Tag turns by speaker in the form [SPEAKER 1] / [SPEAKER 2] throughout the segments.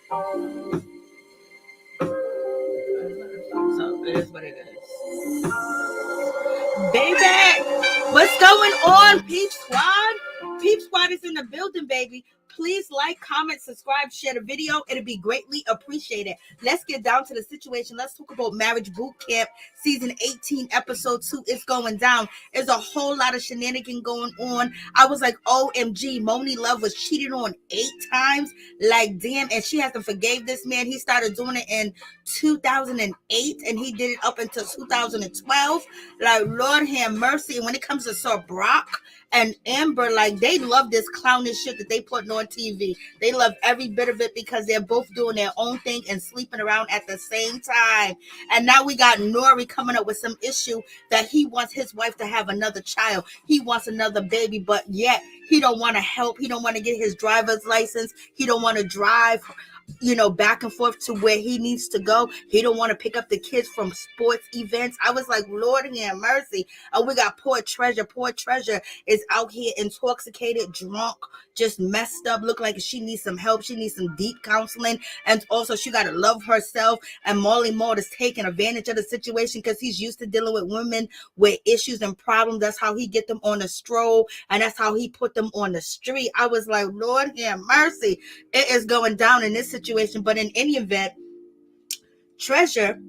[SPEAKER 1] So it is what it is. Baby, what's going on, Peep Squad? Peep Squad is in the building, baby. Please like, comment, subscribe, share the video. It'll be greatly appreciated. Let's get down to the situation. Let's talk about Marriage Boot Camp, season 18, episode 2. It's going down. There's a whole lot of shenanigans going on. I was like, OMG, Monie Love was cheated on 8 times. Like, damn, and she hasn't forgave this man. He started doing it in 2008, and he did it up until 2012. Like, Lord have mercy. And when it comes to Sir Broc and Amber, like, they love this clownish shit that they putting on TV. They love every bit of it because they're both doing their own thing and sleeping around at the same time. And now we got NORE coming up with some issue that he wants his wife to have another child. He wants another baby, but yet he don't want to help. He don't want to get his driver's license. He don't want to drive, back and forth to where he needs to go. He don't want to pick up the kids from sports events. I was like, Lord have mercy. And we got poor Treasure. Poor Treasure is out here intoxicated, drunk, just messed up, look like she needs some help. She needs some deep counseling. And also she got to love herself. And Molly Moore is taking advantage of the situation because he's used to dealing with women with issues and problems. That's how he get them on the stroll. And that's how he put them on the street. I was like, Lord have mercy. It is going down in this situation. But in any event, Treasure,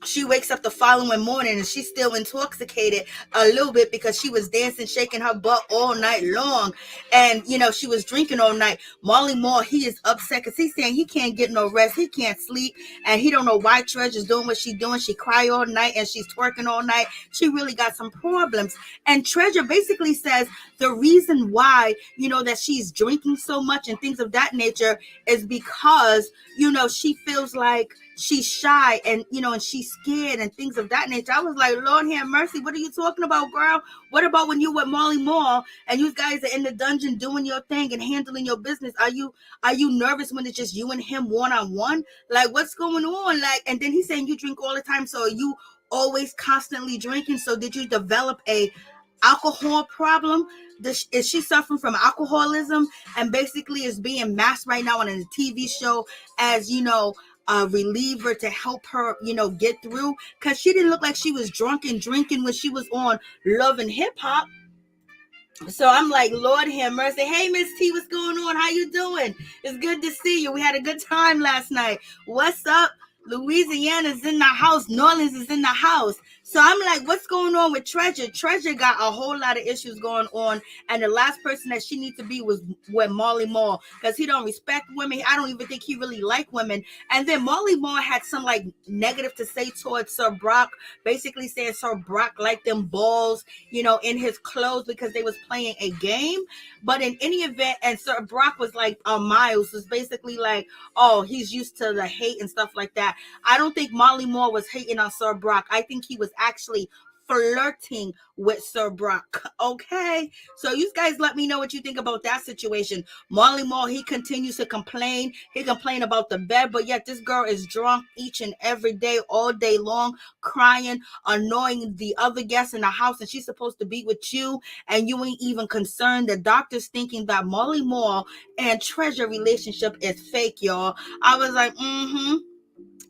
[SPEAKER 1] she wakes up the following morning and she's still intoxicated a little bit because she was dancing, shaking her butt all night long. And, she was drinking all night. Molly Moore, he is upset because he's saying he can't get no rest. He can't sleep. And he don't know why Treasure's doing what she's doing. She cry all night and she's twerking all night. She really got some problems. And Treasure basically says the reason why, that she's drinking so much and things of that nature is because, she feels like she's shy and, and she's scared and things of that nature. I was like, Lord have mercy. What are you talking about, girl? What about when you with Molly Moore and you guys are in the dungeon doing your thing and handling your business? Are you nervous when it's just you and him one-on-one? Like, what's going on? Like, and then he's saying you drink all the time. So are you always constantly drinking? So did you develop a alcohol problem? Is she suffering from alcoholism and basically is being masked right now on a TV show as, a reliever to help her, get through? Because she didn't look like she was drunk and drinking when she was on Love and Hip Hop. So I'm like, Lord have mercy. Hey, Miss T, what's going on? How you doing? It's good to see you. We had a good time last night. What's up? Louisiana's in the house. New Orleans is in the house. So I'm like, what's going on with Treasure? Treasure got a whole lot of issues going on. And the last person that she needs to be was with Molly Moore because he don't respect women. I don't even think he really like women. And then Molly Moore had some like negative to say towards Sir Broc, basically saying Sir Broc liked them balls, in his clothes because they was playing a game. But in any event, and Sir Broc was like, Miles was basically like, oh, he's used to the hate and stuff like that. I don't think Molly Moore was hating on Sir Broc. I think he was actually flirting with Sir Broc. Okay, so you guys let me know what you think about that situation. Molly Moore, he continues to complain. He complained about the bed, but yet this girl is drunk each and every day, all day long, crying, annoying the other guests in the house, and she's supposed to be with you, and you ain't even concerned. The doctor's thinking that Molly Moore and Treasure relationship is fake, y'all. I was like,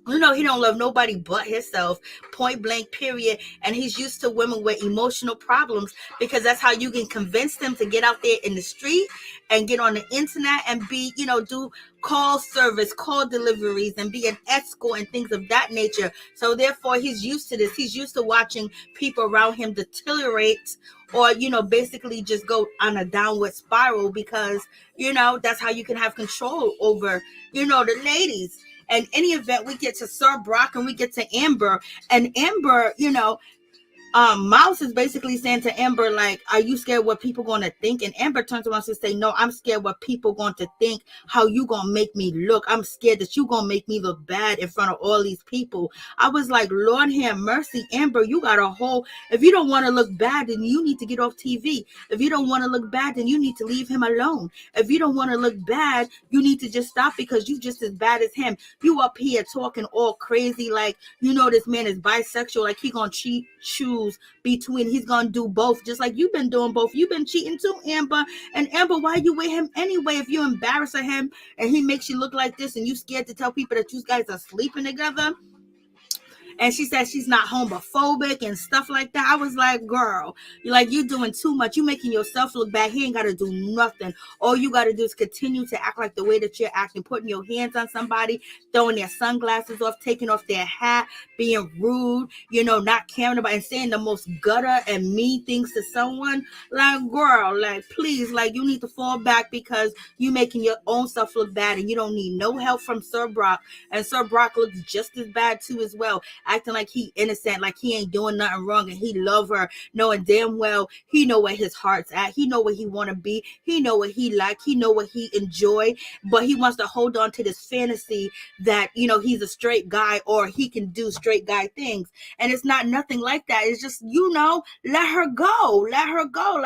[SPEAKER 1] he don't love nobody but himself, point blank, period. And he's used to women with emotional problems because that's how you can convince them to get out there in the street and get on the internet and be, do call service, call deliveries, and be an escort and things of that nature. So therefore, he's used to this. He's used to watching people around him deteriorate or, basically just go on a downward spiral because, that's how you can have control over, the ladies. And any event, we get to Sir Broc and we get to Amber. And Amber, Mouse is basically saying to Amber, like, are you scared what people going to think? And Amber turns around and say, no, I'm scared what people going to think, how you going to make me look. I'm scared that you going to make me look bad in front of all these people. I was like, Lord have mercy, Amber, you got a whole, if you don't want to look bad, then you need to get off TV. If you don't want to look bad, then you need to leave him alone. If you don't want to look bad, you need to just stop because you just as bad as him. You up here talking all crazy like, this man is bisexual, like he going to choose choose between, he's gonna do both, just like you've been doing both. You've been cheating too, Amber. And Amber, why you with him anyway? If you embarrassing him and he makes you look like this and you scared to tell people that you guys are sleeping together. And she said she's not homophobic and stuff like that. I was like, girl, you're doing too much. You making yourself look bad. He ain't got to do nothing. All you got to do is continue to act like the way that you're acting, putting your hands on somebody, throwing their sunglasses off, taking off their hat, being rude, not caring about, and saying the most gutter and mean things to someone. Like, girl, please, you need to fall back, because you making your own self look bad, and you don't need no help from Sir Broc. And Sir Broc looks just as bad too as well, acting like he innocent, like he ain't doing nothing wrong, and he love her, knowing damn well he know where his heart's at. He know where he want to be. He know what he like. He know what he enjoy, but he wants to hold on to this fantasy that, he's a straight guy, or he can do straight guy things. And it's not nothing like that. It's just, let her go. Let her go.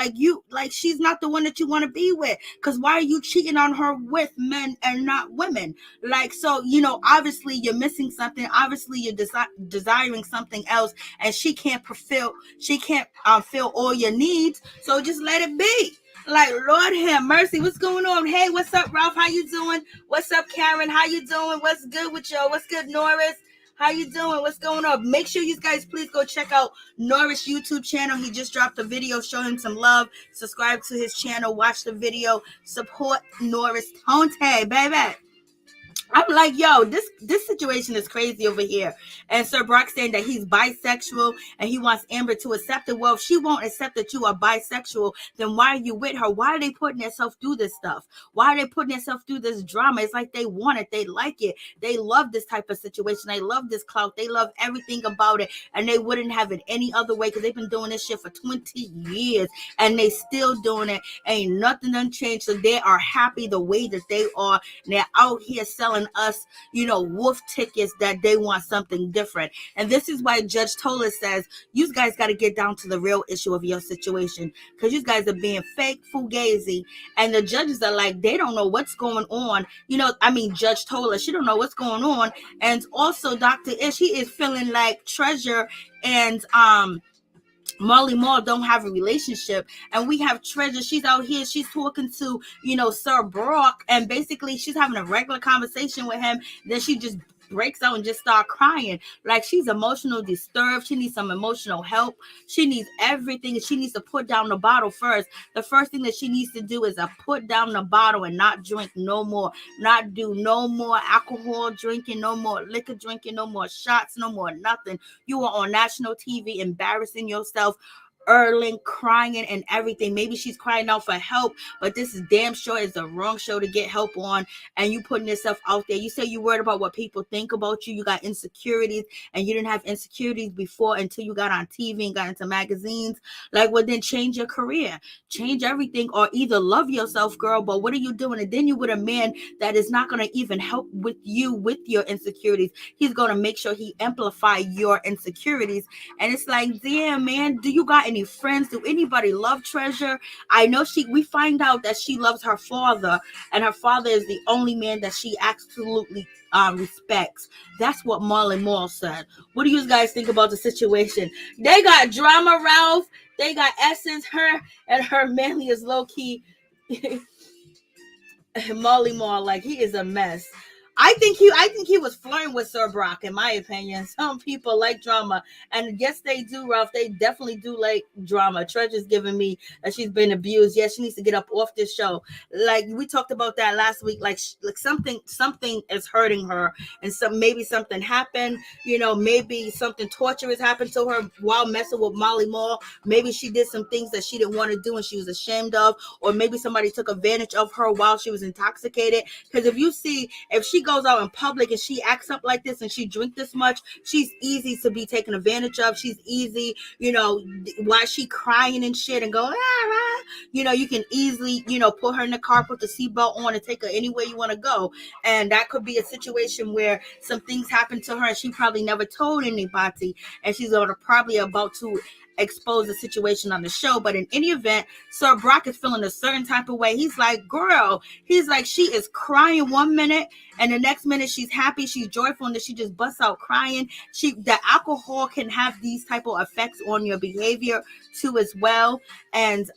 [SPEAKER 1] She's not the one that you want to be with. Because why are you cheating on her with men and not women? So, obviously you're missing something. Obviously you're desiring something else, and she can't fulfill all your needs. So just let it be. Lord have mercy. What's going on? Hey, what's up, Ralph? How you doing? What's up, Karen? How you doing? What's good with y'all? What's good, Norris? How you doing? What's going on? Make sure you guys please go check out Norris' YouTube channel. He just dropped a video. Show him some love. Subscribe to his channel. Watch the video. Support Norris Tonte, baby. I'm like, yo, this situation is crazy over here. And Sir Broc saying that he's bisexual and he wants Amber to accept it. Well, if she won't accept that you are bisexual, then why are you with her? Why are they putting themselves through this stuff? Why are they putting themselves through this drama? It's like they want it. They like it. They love this type of situation. They love this clout. They love everything about it. And they wouldn't have it any other way, because they've been doing this shit for 20 years and they still doing it. Ain't nothing done changed. So they are happy the way that they are. And they're out here selling us, wolf tickets that they want something different. And this is why Judge Tola says, you guys got to get down to the real issue of your situation, because you guys are being fake fugazi. And the judges are like, they don't know what's going on. Judge Tola, she don't know what's going on. And also Dr. Ish, he is feeling like Treasure and Molly Mall don't have a relationship, and we have Treasure. She's out here. She's talking to, Sir Broc, and basically she's having a regular conversation with him. Then she just breaks out and just start crying. She's emotional disturbed. She needs some emotional help. She needs everything. She needs to put down the bottle first. The first thing that she needs to do is put down the bottle and not drink no more, not do no more alcohol drinking, no more liquor drinking, no more shots, no more nothing. You are on national TV embarrassing yourself, Erling, crying and everything. Maybe she's crying out for help, but this is damn sure is the wrong show to get help on. And you putting yourself out there. You say you worried about what people think about you. You got insecurities, and you didn't have insecurities before until you got on TV and got into magazines. Well, then change your career, change everything, or either love yourself, girl. But what are you doing? And then you with a man that is not going to even help with you with your insecurities. He's going to make sure he amplify your insecurities. And it's like, damn, man, do you got any friends? Do anybody love Treasure? I know we find out that she loves her father, and her father is the only man that she absolutely respects. That's what Marlon Moore said. What do you guys think about the situation? They got drama, Ralph. They got Essence. Her manly is low key. Molly Moore, he is a mess. I think he was flirting with Sir Broc, in my opinion. Some people like drama, and yes, they do, Ralph. They definitely do like drama. Treasure's giving me that she's been abused. Yes, she needs to get up off this show. We talked about that last week. Something is hurting her, and maybe something happened. Maybe something torturous happened to her while messing with Molly Moore. Maybe she did some things that she didn't want to do and she was ashamed of, or maybe somebody took advantage of her while she was intoxicated. Because if she goes out in public and she acts up like this and she drink this much, she's easy to be taken advantage of. She's easy, why she crying and shit and going, you can easily, put her in the car, put the seatbelt on and take her anywhere you want to go. And that could be a situation where some things happen to her and she probably never told anybody, and she's probably about to expose the situation on the show. But in any event, Sir Brock is feeling a certain type of way. He's like, girl, he's like, she is crying one minute, and the next minute she's happy, she's joyful, and then she just busts out crying. The alcohol can have these type of effects on your behavior too as well. And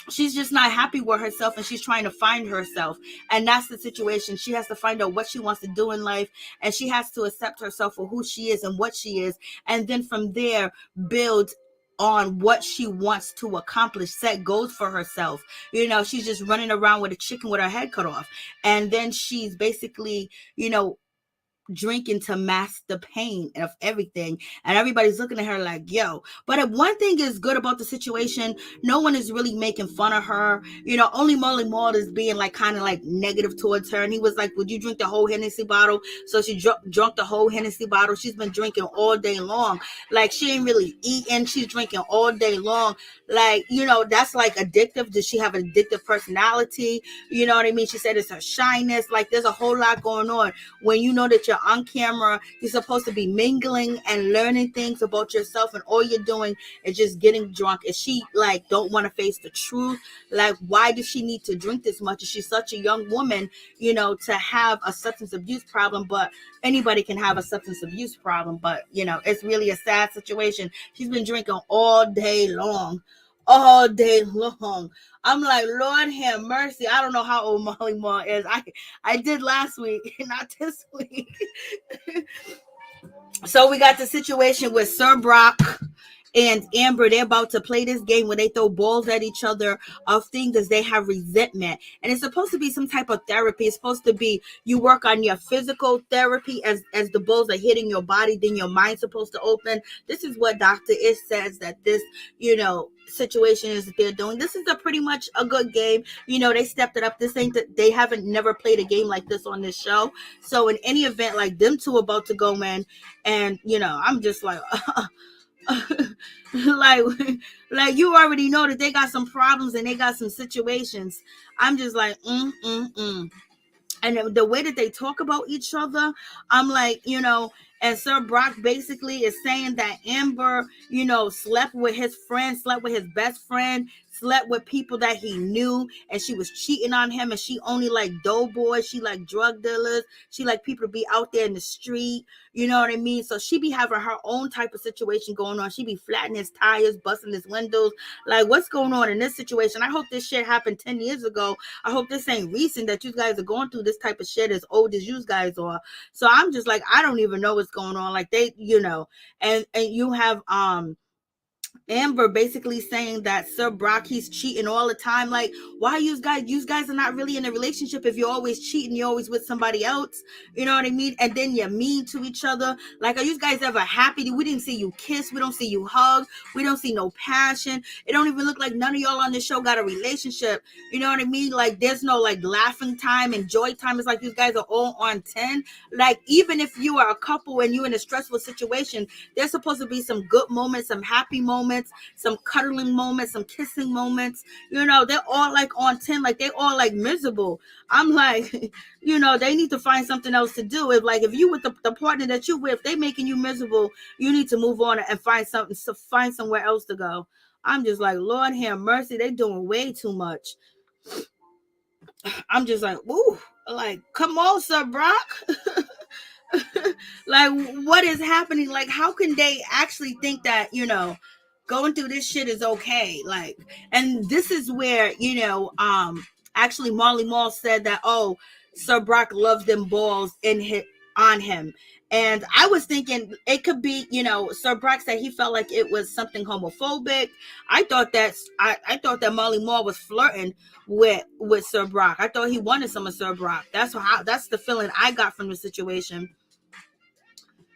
[SPEAKER 1] she's just not happy with herself, and she's trying to find herself. And that's the situation. She has to find out what she wants to do in life, and she has to accept herself for who she is and what she is, and then from there build on what she wants to accomplish, set goals for herself. She's just running around with a chicken with her head cut off, and then she's basically drinking to mask the pain of everything, and everybody's looking at her like, yo. But if one thing is good about the situation, no one is really making fun of her. Only Molly Maul is being like kind of like negative towards her, and he was like, would you drink the whole Hennessy bottle? So she drunk the whole Hennessy bottle. She's been drinking all day long. Like, she ain't really eating, she's drinking all day long. Like, that's like addictive. Does she have an addictive personality? You know what I mean? She said it's her shyness. Like, there's a whole lot going on. When you know that you're on camera, you're supposed to be mingling and learning things about yourself, and all you're doing is just getting drunk. Is she like don't want to face the truth? Like, why does she need to drink this much? Is she such a young woman, to have a substance abuse problem? But anybody can have a substance abuse problem, but it's really a sad situation. She's been drinking all day long. I'm like, Lord have mercy. I don't know how old Molly Maul is. I did last week, not this week. So we got the situation with Sir Brock and Amber. They're about to play this game where they throw balls at each other of things as they have resentment. And it's supposed to be some type of therapy. It's supposed to be you work on your physical therapy as the balls are hitting your body, then your mind's supposed to open. This is what Dr. Ish says that this, situation is that they're doing. This is pretty much a good game. They stepped it up. They haven't never played a game like this on this show. So in any event, like, them two about to go in, and I'm just like like you already know that they got some problems and they got some situations. I'm just like and the way that they talk about each other, I'm like, and Sir Brock basically is saying that Amber, slept with his friend, slept with his best friend, slept with people that he knew, and she was cheating on him, and she only like doughboys, she like drug dealers, she like people to be out there in the street, you know what I mean? So she be having her own type of situation going on. She be flattening his tires, busting his windows. Like, what's going on in this situation? I hope this shit happened 10 years ago. I hope this ain't recent that you guys are going through this type of shit as old as you guys are. So I'm just like, I don't even know what's going on. Like, they, and you have Amber basically saying that Sir Brock, he's cheating all the time. Like, why you guys are not really in a relationship if you're always cheating, you're always with somebody else, you know what I mean? And then you're mean to each other. Like, are you guys ever happy? We didn't see you kiss, we don't see you hug, we don't see no passion. It don't even look like none of y'all on this show got a relationship, you know what I mean? Like, there's no like laughing time and joy time. It's like you guys are all on 10. Like, even if you are a couple and you're in a stressful situation, there's supposed to be some good moments, some happy moments, some cuddling moments, some kissing moments. They're all like on 10, like they all like miserable. I'm like, they need to find something else to do. If you with the partner that you with, they making you miserable, you need to move on and find somewhere else to go. I'm just like, Lord have mercy, they doing way too much. I'm just like, ooh, like, come on, Sir Brock. Like, what is happening? Like, how can they actually think that, going through this shit is okay? Like, and this is where, actually Marley Marl said that, oh, Sir Brock loves them balls on him. And I was thinking it could be, Sir Brock said he felt like it was something homophobic. I thought that Marley Marl was flirting with Sir Brock. I thought he wanted some of Sir Brock. That's the feeling I got from the situation.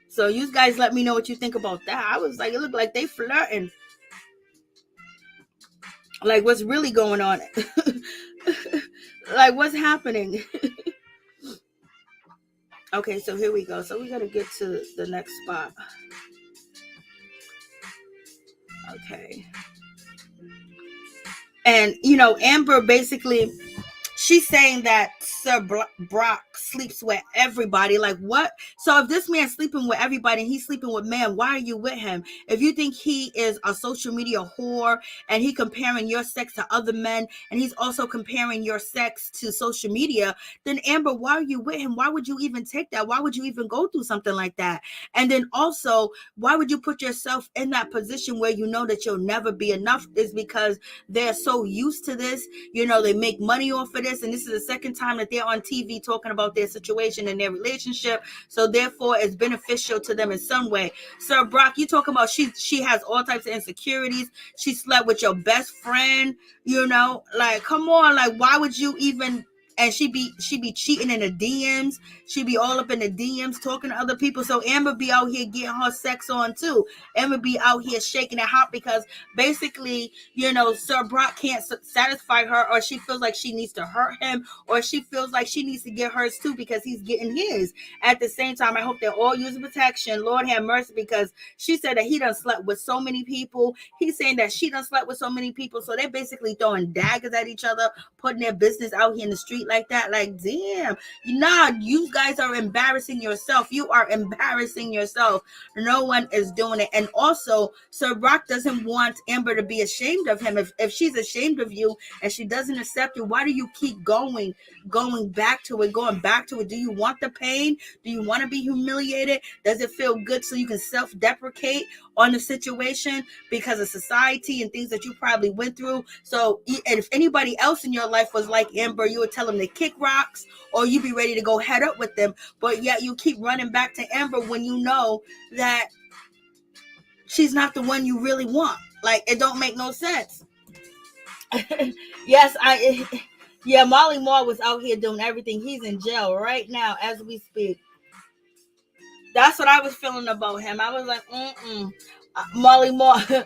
[SPEAKER 1] So you guys let me know what you think about that. I was like, it looked like they flirting. Like, what's really going on? Like, what's happening? Okay, so here we go. So we got to get to the next spot. Okay. And, Amber basically, she's saying that Sir Broc sleeps with everybody. Like, what? So if this man's sleeping with everybody and he's sleeping with men, why are you with him? If you think he is a social media whore and he comparing your sex to other men and he's also comparing your sex to social media, then Amber, why are you with him? Why would you even take that? Why would you even go through something like that? And then also, why would you put yourself in that position where you know that you'll never be enough? Is because they're so used to this. They make money off of this, and this is the second time that they're on TV talking about their situation and their relationship. So therefore, it's beneficial to them in some way. Sir Broc, you talking about she has all types of insecurities. She slept with your best friend. Like, come on, like, why would you even? And she be cheating in the DMs. She be all up in the DMs talking to other people. So Amber be out here getting her sex on too. Amber be out here shaking it hot because basically, Sir Broc can't satisfy her, or she feels like she needs to hurt him, or she feels like she needs to get hers too because he's getting his. At the same time, I hope they're all using protection. Lord have mercy, because she said that he done slept with so many people. He's saying that she done slept with so many people. So they're basically throwing daggers at each other, putting their business out here in the street like that. Like, damn, you guys are embarrassing yourself. You are embarrassing yourself. No one is doing it. And also, Sir Broc doesn't want Amber to be ashamed of him. If she's ashamed of you and she doesn't accept you, why do you keep going back to it? Do you want the pain? Do you want to be humiliated? Does it feel good so you can self-deprecate on the situation because of society and things that you probably went through? So, and if anybody else in your life was like Amber, you would tell them to kick rocks, or you'd be ready to go head up with them. But yet you keep running back to Amber when you know that she's not the one you really want. Like, it don't make no sense. Yes, Molly Moore was out here doing everything. He's in jail right now as we speak. That's what I was feeling about him. I was like, Molly Moore.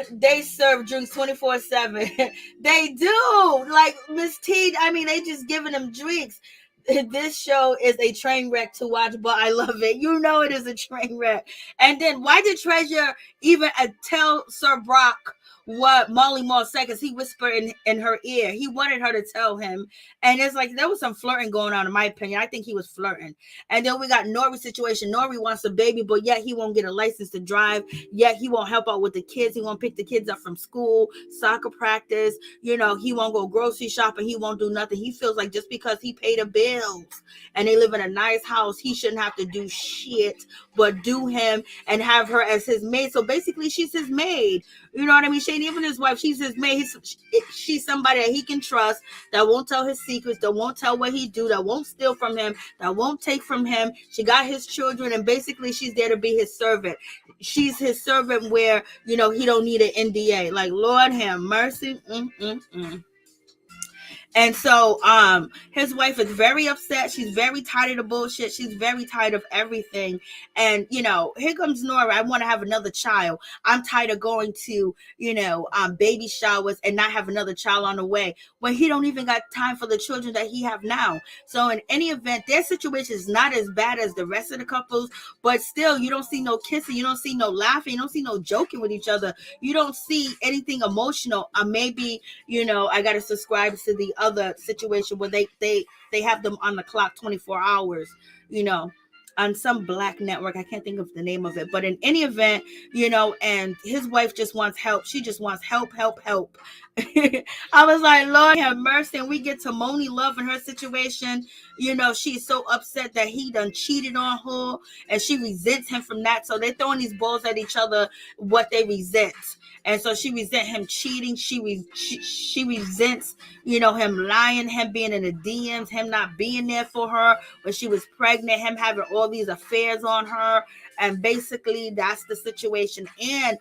[SPEAKER 1] They serve drinks 24/7. They do. Like Miss T, they just giving them drinks. This show is a train wreck to watch, but I love it. It is a train wreck. And then why did Treasure even tell Sir Broc what Molly Moore said? Because he whispered in her ear. He wanted her to tell him. And it's like there was some flirting going on, in my opinion. I think he was flirting. And then we got NORE's situation. NORE wants a baby, but yet he won't get a license to drive. Yet he won't help out with the kids. He won't pick the kids up from school, soccer practice. He won't go grocery shopping. He won't do nothing. He feels like just because he paid a bills and they live in a nice house, he shouldn't have to do shit but do him and have her as his maid. So basically she's his maid. You know what I mean? She ain't even his wife. She's his maid. She's somebody that he can trust, that won't tell his secrets, that won't tell what he do, that won't steal from him, that won't take from him. She got his children, and basically she's there to be his servant. She's his servant where, he don't need an NDA. Like, Lord have mercy. And so his wife is very upset. She's very tired of the bullshit. She's very tired of everything. And, here comes NORE. I want to have another child. I'm tired of going to, baby showers and not have another child on the way, when he don't even got time for the children that he have now. So in any event, their situation is not as bad as the rest of the couples, but still, you don't see no kissing. You don't see no laughing. You don't see no joking with each other. You don't see anything emotional. Maybe, I got to subscribe to the other situation where they have them on the clock 24 hours, on some black network. I can't think of the name of it, but in any event, and his wife just wants help. She just wants help. I was like, Lord have mercy. And we get to Moni Love in her situation. She's so upset that he done cheated on her, and she resents him from that. So they're throwing these balls at each other, what they resent. And so she resents him cheating. She resents, him lying, him being in the DMs, him not being there for her when she was pregnant, him having all these affairs on her. And basically that's the situation. And,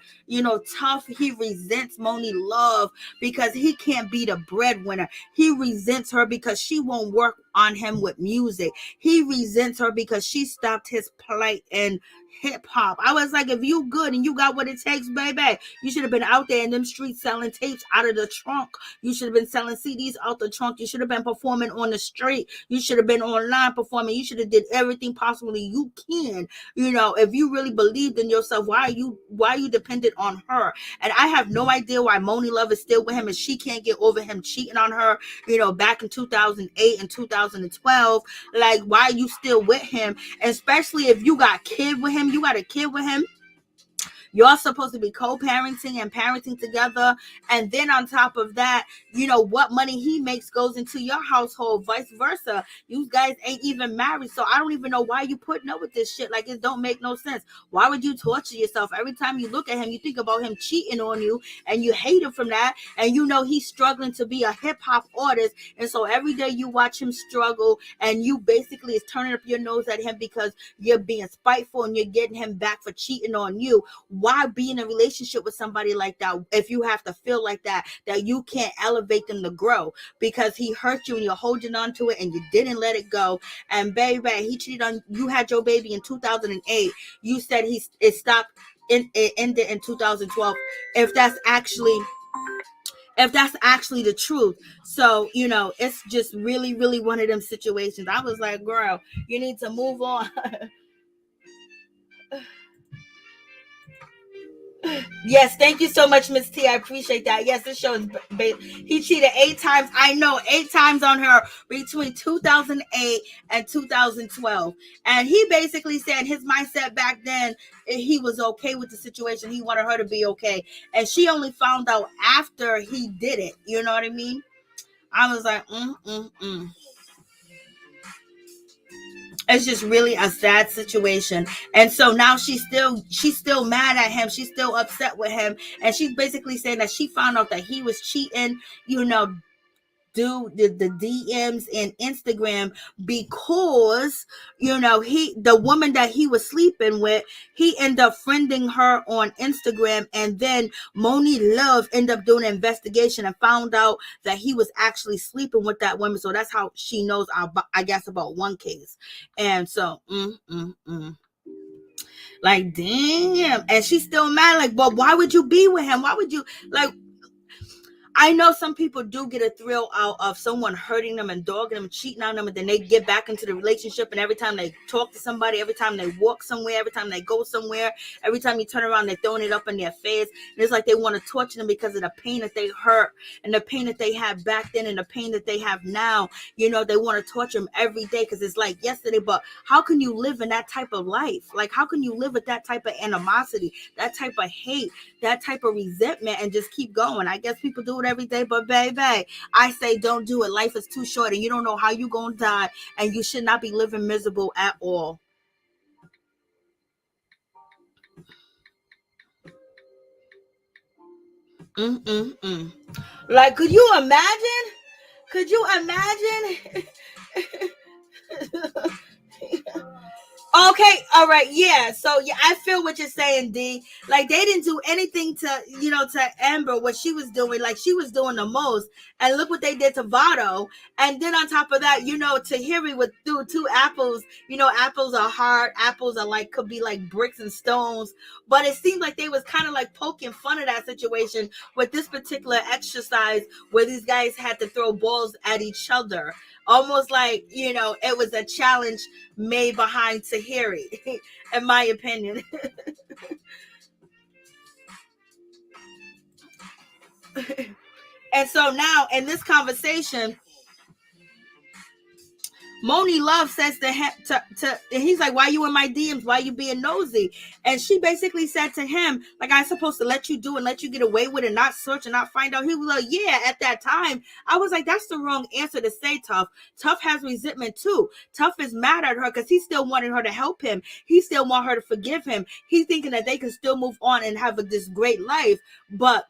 [SPEAKER 1] Tough, he resents Moni Love because he can't be the breadwinner. He resents her because she won't work on him with music. He resents her because she stopped his plight in hip hop. I was like, if you good and you got what it takes, baby, you should have been out there in them streets selling tapes out of the trunk. You should have been selling CDs out the trunk. You should have been performing on the street. You should have been online performing. You should have did everything possibly you can. If you really believed in yourself, why are you dependent on her? And I have no idea why Monie Love is still with him and she can't get over him cheating on her, back in 2008 and 2012. Like, why are you still with him? Especially if you got a kid with him. Y'all supposed to be co-parenting and parenting together. And then on top of that, what money he makes goes into your household, vice versa. You guys ain't even married. So I don't even know why you putting up with this shit. Like, it don't make no sense. Why would you torture yourself? Every time you look at him, you think about him cheating on you and you hate him from that. And he's struggling to be a hip hop artist. And so every day you watch him struggle and you basically is turning up your nose at him because you're being spiteful and you're getting him back for cheating on you. Why be in a relationship with somebody like that if you have to feel like that you can't elevate them to grow because he hurt you and you're holding on to it and you didn't let it go? And baby, he cheated on you. Had your baby in 2008. You said it stopped. It ended in 2012. If that's actually the truth. So, it's just really, really one of them situations. I was like, girl, you need to move on. Yes, thank you so much, Miss T. I appreciate that. Yes, this show is he cheated 8 times. I know, 8 times on her between 2008 and 2012. And he basically said his mindset back then, he was okay with the situation. He wanted her to be okay. And she only found out after he did it. You know what I mean? I was like, It's just really a sad situation. And so now she's still mad at him. She's still upset with him. And she's basically saying that she found out that he was cheating, do the DMs and Instagram because the woman that he was sleeping with, he ended up friending her on Instagram, and then Monie Love ended up doing an investigation and found out that he was actually sleeping with that woman. So that's how she knows, I guess, about one case. And so like, damn. And she's still mad, like, but why would you be with him? Why would you, like, I know some people do get a thrill out of someone hurting them and dogging them, cheating on them, and then they get back into the relationship. And every time they talk to somebody, every time they walk somewhere, every time they go somewhere, every time you turn around, they're throwing it up in their face. And it's like they want to torture them because of the pain that they hurt and the pain that they had back then and the pain that they have now. They want to torture them every day because it's like yesterday. But how can you live in that type of life? Like, how can you live with that type of animosity, that type of hate, that type of resentment, and just keep going? I guess people do it every day, but baby, I say don't do it. Life is too short and you don't know how you're gonna die, and you should not be living miserable at all. Like, could you imagine? Okay, all right, yeah. So yeah, I feel what you're saying, D. Like, they didn't do anything to Amber, what she was doing. Like, she was doing the most. And look what they did to Vado. And then on top of that, Tahiri would do 2 apples. Apples are hard. Apples are like, could be like bricks and stones. But it seemed like they was kind of like poking fun of that situation with this particular exercise where these guys had to throw balls at each other. Almost like, it was a challenge made behind Tahiri, in my opinion. And so now in this conversation, Monie Love says to him, and he's like, why you in my DMs? Why you being nosy? And she basically said to him, like, I'm supposed to let you do and let you get away with it, not search and not find out. He was like, yeah, at that time. I was like, that's the wrong answer to say, Tough. Tough has resentment too. Tough is mad at her because he still wanted her to help him. He still want her to forgive him. He's thinking that they can still move on and have this great life. But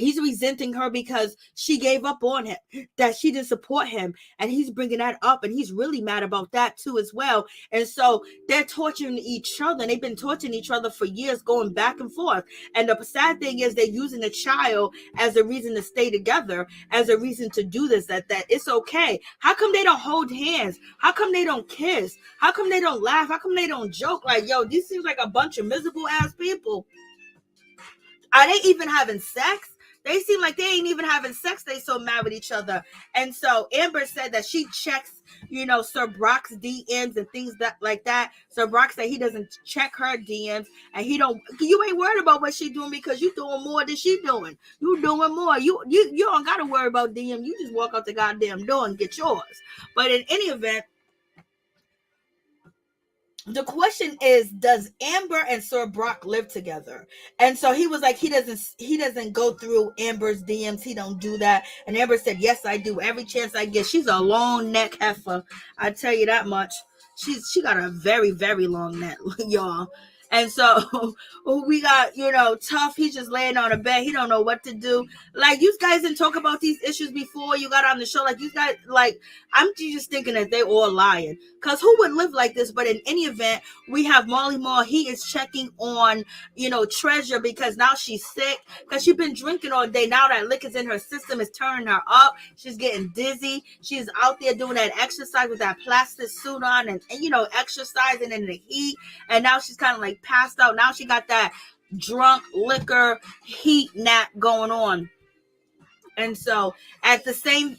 [SPEAKER 1] He's resenting her because she gave up on him, that she didn't support him. And he's bringing that up. And he's really mad about that too as well. And so they're torturing each other. And they've been torturing each other for years, going back and forth. And the sad thing is they're using a child as a reason to stay together, as a reason to do this, that it's okay. How come they don't hold hands? How come they don't kiss? How come they don't laugh? How come they don't joke? Like, yo, this seems like a bunch of miserable ass people. Are they even having sex? They seem like they ain't even having sex. They so mad with each other. And so Amber said that she checks, Sir Broc's DMs and things like that. Sir Broc said he doesn't check her DMs, and you ain't worried about what she doing because you doing more than she doing. You doing more. You don't gotta worry about DM. You just walk out the goddamn door and get yours. But in any event, the question is, does Amber and Sir Broc live together? And so he was like, he doesn't go through Amber's DMs. He don't do that. And Amber said, yes, I do. Every chance I get. She's a long neck heifer. I tell you that much. She got a very, very long neck, y'all. And so we got, Tough. He's just laying on a bed. He don't know what to do. Like, you guys didn't talk about these issues before you got on the show. Like, you guys, I'm just thinking that they all lying. Because who would live like this? But in any event, we have Molly Moore. He is checking on, Treasure, because now she's sick. Because she's been drinking all day. Now that liquor's in her system is turning her up. She's getting dizzy. She's out there doing that exercise with that plastic suit on and exercising in the heat. And now she's kind of like passed out. Now she got that drunk liquor heat nap going on. And so at the same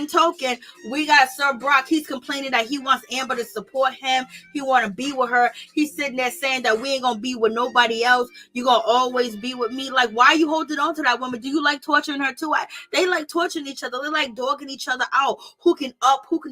[SPEAKER 1] token, we got Sir Broc. He's complaining that he wants Amber to support him. He want to be with her. He's sitting there saying that we ain't gonna be with nobody else. You gonna always be with me. Like, why are you holding on to that woman? Do you like torturing her too? They like torturing each other. They like dogging each other out. Who can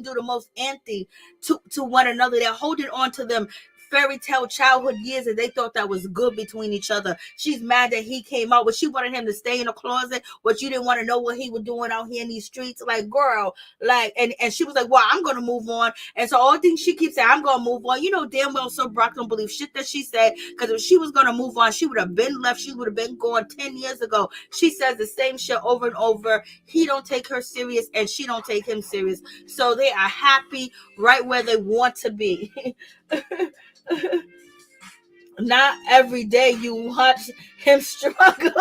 [SPEAKER 1] do the most anti to one another? They're holding on to them fairy tale childhood years, and they thought that was good between each other. She's mad that he came out, but she wanted him to stay in the closet, but you didn't want to know what he was doing out here in these streets. Like, girl, and she was like, well, I'm gonna move on. And so all things she keeps saying, I'm gonna move on. Damn well Sir Broc don't believe shit that she said, because if she was gonna move on, she would have been left. She would have been gone 10 years ago. She says the same shit over and over. He don't take her serious, and she don't take him serious. So they are happy right where they want to be. Not every day you watch him struggle.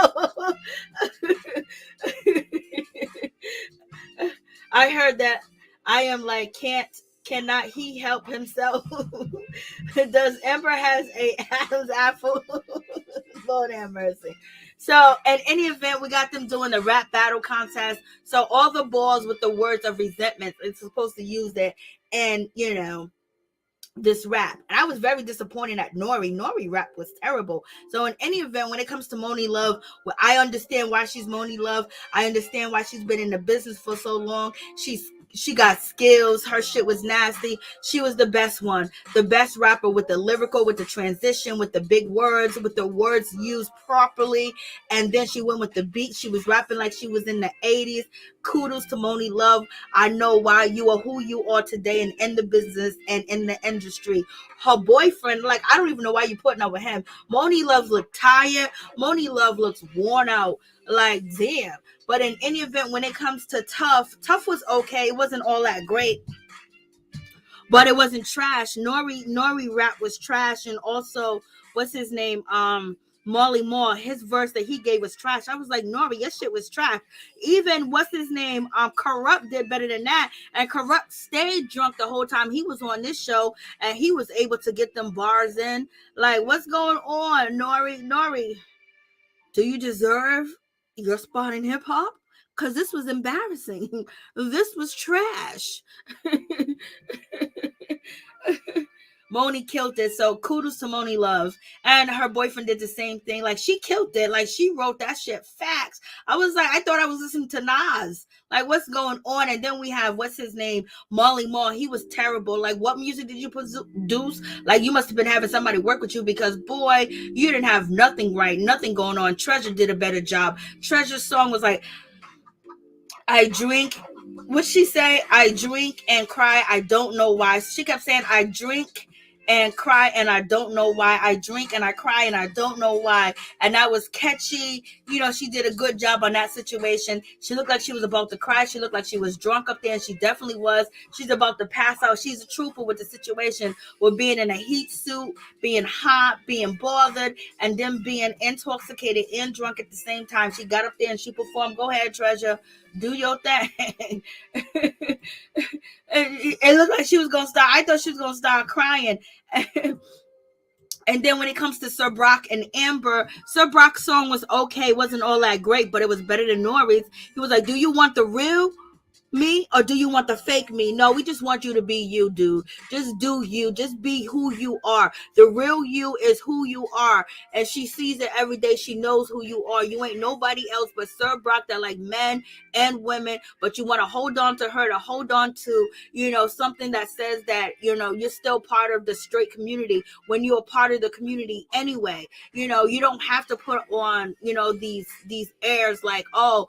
[SPEAKER 1] I heard that. I am like, cannot he help himself? Does Amber has a Adam's apple? Lord have mercy. So in any event, we got them doing the rap battle contest. So all the balls with the words of resentment, it's supposed to use that, and this rap. And I was very disappointed at NORE. NORE rap was terrible. So in any event, when it comes to Monie Love, well, I understand why she's Monie Love. I understand why she's been in the business for so long. She got skills. Her shit was nasty. She was the best one. The best rapper with the lyrical, with the transition, with the big words, with the words used properly. And then she went with the beat. She was rapping like she was in the 80s. Kudos to Monie Love. I know why you are who you are today and in the business and in the industry. Her boyfriend, like, I don't even know why you're putting up with him. Monie Love looked tired. Monie Love looks worn out. Like, damn. But in any event, when it comes to Tough was okay. It wasn't all that great, but it wasn't trash. NORE rap was trash. And also, what's his name? Molly Moore, his verse that he gave was trash. I was like, NORE, your shit was trash. Even what's his name? Corrupt did better than that. And Corrupt stayed drunk the whole time he was on this show, and he was able to get them bars in. Like, what's going on, NORE? Do you deserve your spot in hip hop? Because this was embarrassing. This was trash. Monie killed it. So kudos to Monie Love. And her boyfriend did the same thing. Like, she killed it. Like, she wrote that shit facts. I was like, I thought I was listening to Nas. Like, what's going on? And then we have, what's his name? Molly Moore. He was terrible. Like, what music did you produce? Like, you must have been having somebody work with you, because, boy, you didn't have nothing right. Nothing going on. Treasure did a better job. Treasure's song was like, I drink. What'd she say? I drink and cry. I don't know why. She kept saying, I drink and cry and I don't know why. I drink and I cry and I don't know why. And that was catchy. She did a good job on that situation. She looked like she was about to cry. She looked like she was drunk up there, and she definitely was. She's about to pass out. She's a trooper with the situation, with being in a heat suit, being hot, being bothered, and then being intoxicated and drunk at the same time. She got up there and she performed. Go ahead, Treasure. Do your thing. It looked like she was going to start. I thought she was going to start crying. And then when it comes to Sir Broc and Amber, Sir Broc's song was okay. Wasn't all that great, but it was better than Nori's. He was like, do you want the real me or do you want the fake me? No, we just want you to be you, dude. Just do you. Just be who you are. The real you is who you are. And she sees it every day. She knows who you are. You ain't nobody else but Sir Broc that like men and women, but you want to hold on to her, to hold on to, something that says that, you're still part of the straight community when you're a part of the community anyway. You don't have to put on, these airs like, oh,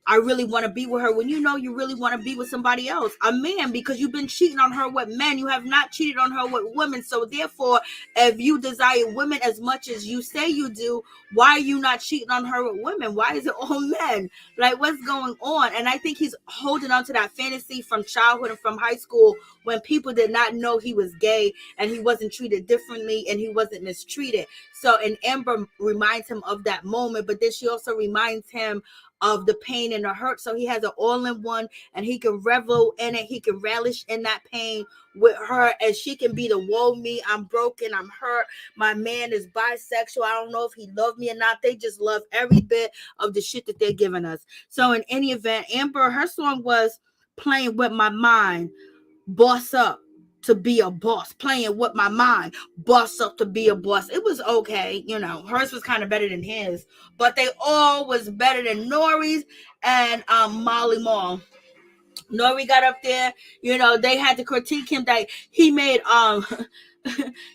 [SPEAKER 1] I really want to be with her, when you really want to be with somebody else, a man, because you've been cheating on her with men. You have not cheated on her with women. So therefore, if you desire women as much as you say you do, why are you not cheating on her with women? Why is it all men? Like, what's going on? And I think he's holding on to that fantasy from childhood and from high school, when people did not know he was gay and he wasn't treated differently and he wasn't mistreated. So, and Amber reminds him of that moment, but then she also reminds him of the pain and the hurt. So he has an all-in-one, and he can revel in it. He can relish in that pain with her, and she can be the woe me, I'm broken, I'm hurt, my man is bisexual, I don't know if he loved me or not. They just love every bit of the shit that they're giving us. So in any event, Amber, her song was Playing With My Mind, Boss Up to Be a Boss. Playing with my mind, boss up to be a boss. It was okay. Hers was kind of better than his, but they all was better than Nori's and Molly Mall. Nori got up there, they had to critique him that he made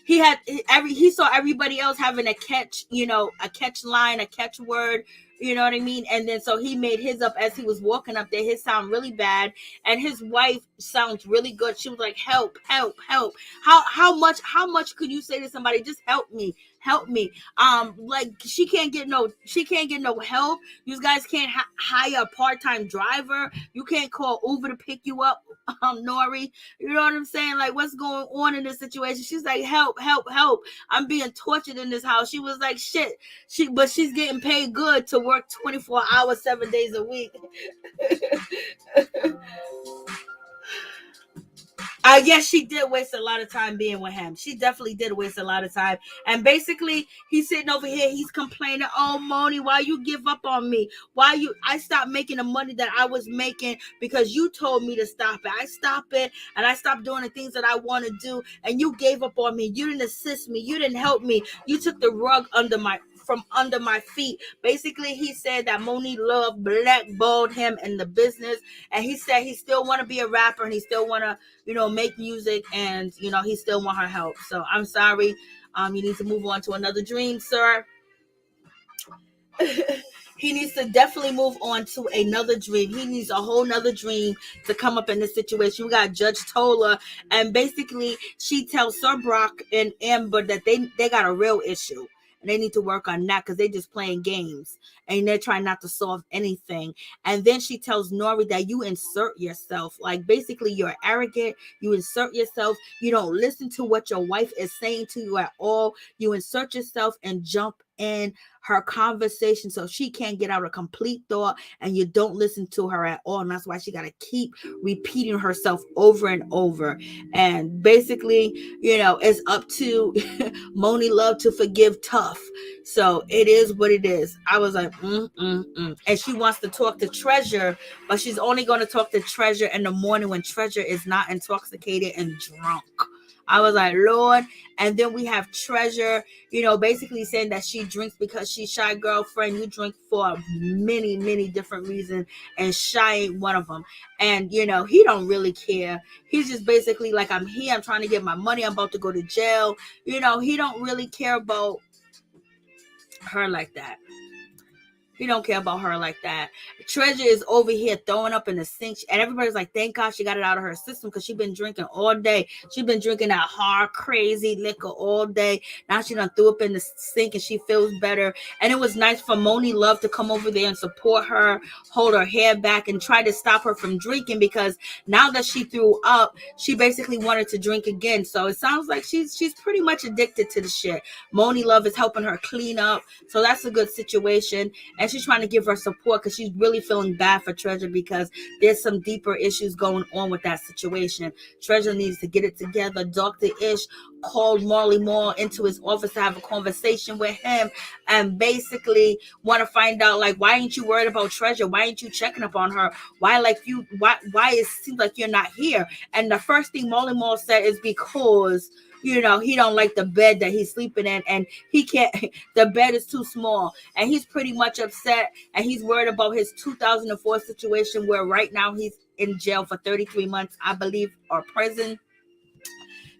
[SPEAKER 1] he saw everybody else having a catch, a catch line, a catch word, you know what I mean? And then so he made his up as he was walking up there. His sound really bad, and his wife sounds really good. She was like, help, help, help. How much could you say to somebody, just help me? Help me. Like she can't get no help. You guys can't hire a part-time driver. You can't call Uber to pick you up, Nori. You know what I'm saying? Like, what's going on in this situation? She's like, help, help, help. I'm being tortured in this house. She was like, shit. But she's getting paid good to work 24 hours, 7 days a week. I guess she did waste a lot of time being with him. She definitely did waste a lot of time. And basically, he's sitting over here. He's complaining, oh, Moni, why you give up on me? I stopped making the money that I was making because you told me to stop it. I stopped it, and I stopped doing the things that I want to do. And you gave up on me. You didn't assist me. You didn't help me. You took the rug from under my feet. Basically, he said that Moni Love blackballed him in the business, and he said he still want to be a rapper, and he still want to, make music, and he still want her help. So I'm sorry. You need to move on to another dream, sir. He needs to definitely move on to another dream. He needs a whole nother dream to come up in this situation. We got Judge Tola, and basically she tells Sir Broc and Amber that they got a real issue. And they need to work on that because they're just playing games and they're trying not to solve anything. And then she tells Nori that you insert yourself. Like, basically, you're arrogant. You insert yourself. You don't listen to what your wife is saying to you at all. You insert yourself and jump in her conversation so she can't get out a complete thought, and you don't listen to her at all. And that's why she got to keep repeating herself over and over. And basically, it's up to Moni Love to forgive tough. So it is what it is. I was like, And she wants to talk to Treasure, but she's only going to talk to Treasure in the morning when Treasure is not intoxicated and drunk. I was like, Lord. And then we have Treasure, basically saying that she drinks because she's shy girlfriend. You drink for many, many different reasons, and shy ain't one of them. And, he don't really care. He's just basically like, I'm here. I'm trying to get my money. I'm about to go to jail. He don't really care about her like that. He don't care about her like that. Treasure is over here throwing up in the sink, and everybody's like, "Thank God she got it out of her system because she been drinking all day. She been drinking that hard, crazy liquor all day. Now she done threw up in the sink and she feels better." And it was nice for Moni Love to come over there and support her, hold her hair back, and try to stop her from drinking because now that she threw up, she basically wanted to drink again. So it sounds like she's pretty much addicted to the shit. Moni Love is helping her clean up, so that's a good situation. And she's trying to give her support because she's really feeling bad for Treasure because there's some deeper issues going on with that situation. Treasure needs to get it together. Dr. Ish called Marley Marl into his office to have a conversation with him and basically want to find out, like, why ain't you worried about Treasure? Why ain't you checking up on her? Why it seems like you're not here? And the first thing Marley Marl said is because he don't like the bed that he's sleeping in, and he can't, the bed is too small, and he's pretty much upset, and he's worried about his 2004 situation where right now he's in jail for 33 months, I believe, or prison.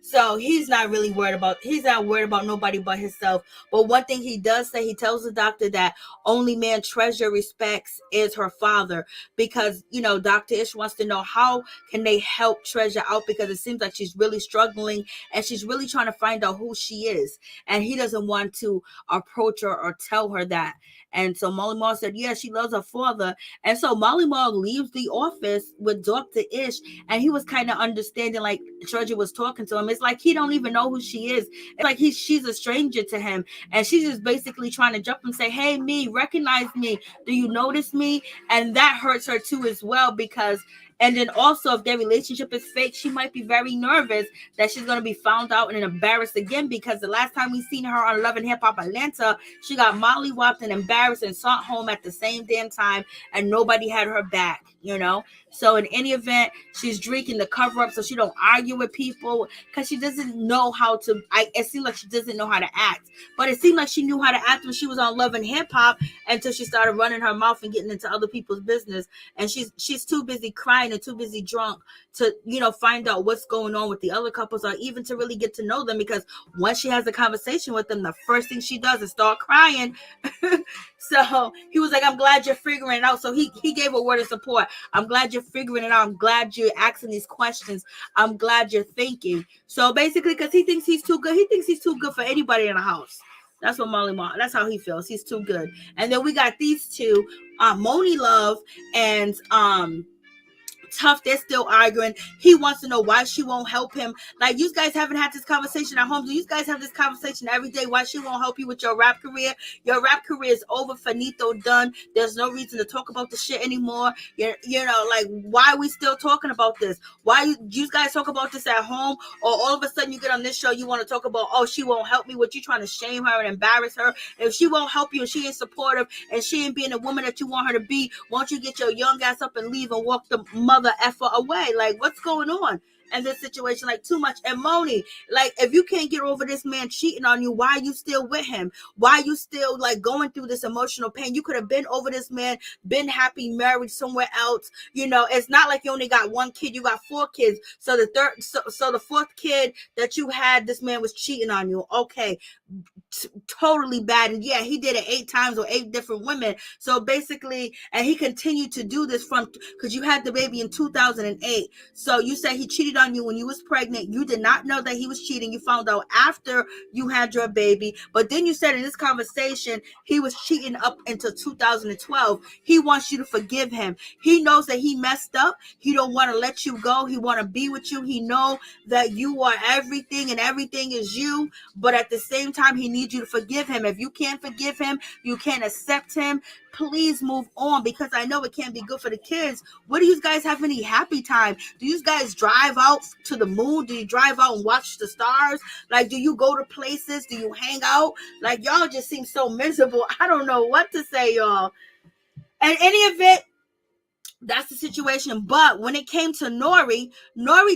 [SPEAKER 1] So he's not worried about nobody but himself. But one thing he does say, he tells the doctor that only man Treasure respects is her father, because Dr. Ish wants to know how can they help Treasure out, because it seems like she's really struggling and she's really trying to find out who she is, and he doesn't want to approach her or tell her that. And so Molly Marl said, yeah, she loves her father. And so Molly Marl leaves the office with Dr. Ish, and he was kind of understanding, like Treasure was talking to him. It's like he don't even know who she is. It's like she's a stranger to him, and she's just basically trying to jump and say, hey, me, recognize me. Do you notice me? And that hurts her too as well, because and then also, if their relationship is fake, she might be very nervous that she's going to be found out and embarrassed again, because the last time we seen her on Love and Hip Hop Atlanta, she got mollywopped and embarrassed and sent home at the same damn time, and nobody had her back, So in any event, she's drinking to cover up so she don't argue with people, because she doesn't know how to, it seems like she doesn't know how to act. But it seemed like she knew how to act when she was on Love and Hip Hop, until she started running her mouth and getting into other people's business. And she's too busy crying and too busy drunk to find out what's going on with the other couples, or even to really get to know them, because once she has a conversation with them, the first thing she does is start crying. So he was like, I'm glad you're figuring it out. So he gave a word of support. I'm glad you're figuring it out. I'm glad you're asking these questions. I'm glad you're thinking. So basically, because he thinks he's too good. He thinks he's too good for anybody in the house. That's what Molly Marl, that's how he feels. He's too good. And then we got these two, Moni Love and Tough. They're still arguing. He wants to know why she won't help him. Like, you guys haven't had this conversation at home. Do you guys have this conversation every day? Why she won't help you with your rap career? Your rap career is over, finito, done. There's no reason to talk about the shit anymore. Like, why are we still talking about this? Why you guys talk about this at home, or all of a sudden you get on this show, you want to talk about, oh, she won't help me? What, you trying to shame her and embarrass her? If she won't help you and she ain't supportive and she ain't being the woman that you want her to be, won't you get your young ass up and leave and walk the mother effer away? Like, what's going on in this situation? Like, too much. And Moni, like, if you can't get over this man cheating on you, why are you still with him? Why are you still like going through this emotional pain? You could have been over this man, been happy, married somewhere else. It's not like you only got one kid, you got 4 kids. So the fourth kid that you had, this man was cheating on you. Okay, totally bad. And yeah, he did it 8 times with 8 different women. So basically, and he continued to do this because you had the baby in 2008. So you said he cheated on you when you was pregnant. You did not know that he was cheating. You found out after you had your baby. But then you said in this conversation, he was cheating up until 2012. He wants you to forgive him. He knows that he messed up. He don't want to let you go. He want to be with you. He know that you are everything and everything is you. But at the same time, he needs you to forgive him. If you can't forgive him, you can't accept him, please move on, because I know it can't be good for the kids. What do you guys have any happy time? Do you guys drive out to the moon? Do you drive out and watch the stars? Like, do you go to places? Do you hang out? Like, y'all just seem so miserable. I don't know what to say, y'all. In any event, that's the situation. But when it came to NORE